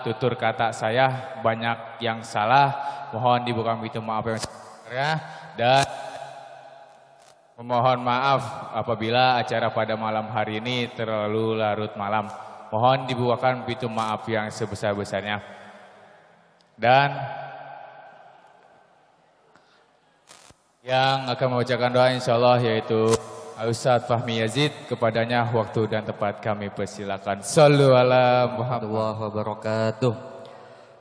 tutur kata saya banyak yang salah, mohon dibuka pintu maaf yang sebenarnya. Dan memohon maaf apabila acara pada malam hari ini terlalu larut malam. Mohon dibukakan pintu maaf yang sebesar-besarnya. Dan yang akan membacakan doa insyaallah yaitu Ustaz Fahmi Yazid, kepadanya waktu dan tempat kami persilakan. Shallu ala Muhammad wabarakatuh.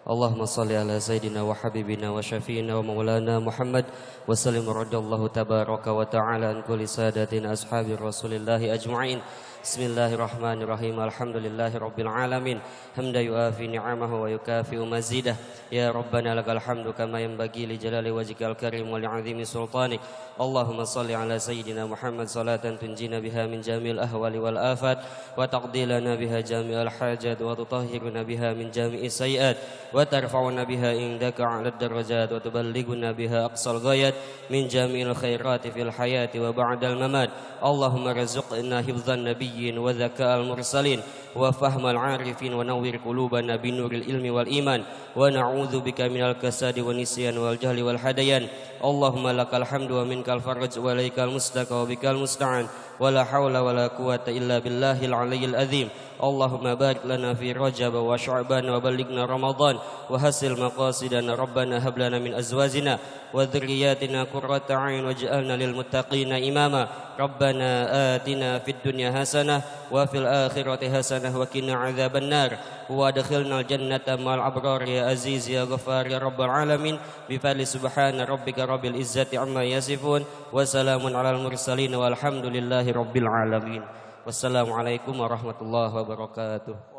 Allahumma salli ala sayyidina wa habibina wa syafi'ina wa maulana Muhammad wa sallim radallahu tabaraka wa ta'ala an kulli sadatina ashabi rasulillahi ajma'in. Bismillahirrahmanirrahim. Alhamdulillahi rabbil alamin. Hamda yuafi ni'amahu wa yukafi'u mazidah. Ya Rabbana lakal hamdu kama yanbaghi li jalali wajhikal karim wa li'azimi sultanik. Allahumma salli ala sayyidina Muhammad salatan tunjina biha min jamil ahwali wal afat wa taqdilana biha jami'al hajat wa tutahhiruna biha min jami'is sayiat wa tarfa'una biha indaka 'alad darajat wa tuballighuna biha aqsal ghayat min jami'il khairati fil hayati wa ba'dal mamat. Allahumma razuqna hifdzan nabiy النبيين وذكاء المرسلين وفهم العارفين ونور قلوبنا بنور العلم والإيمان ونعوذ بك من الكساد والنسيان والجهل والهذيان اللهم لك الحمد ومنك الفرج وإليك المستقى وبك المستعان ولا حول ولا قوة إلا بالله العلي العظيم اللهم بارك لنا في رجب وشعبان وبلغنا رمضان وحسن مقاصدنا ربنا هب لنا من أزواجنا وذرياتنا قرة أعين واجعلنا للمتقين إماما ربنا آتنا في الدنيا حسنة وفي الآخرة حسنة وقنا عذاب النار وادخلنا الجنة مع الأبرار يا عزيز يا غفار يا رب العالمين بفضل سبحان ربك رب العزة عما يصفون وسلام على المرسلين والحمد لله رب العالمين. Wassalamualaikum warahmatullahi wabarakatuh.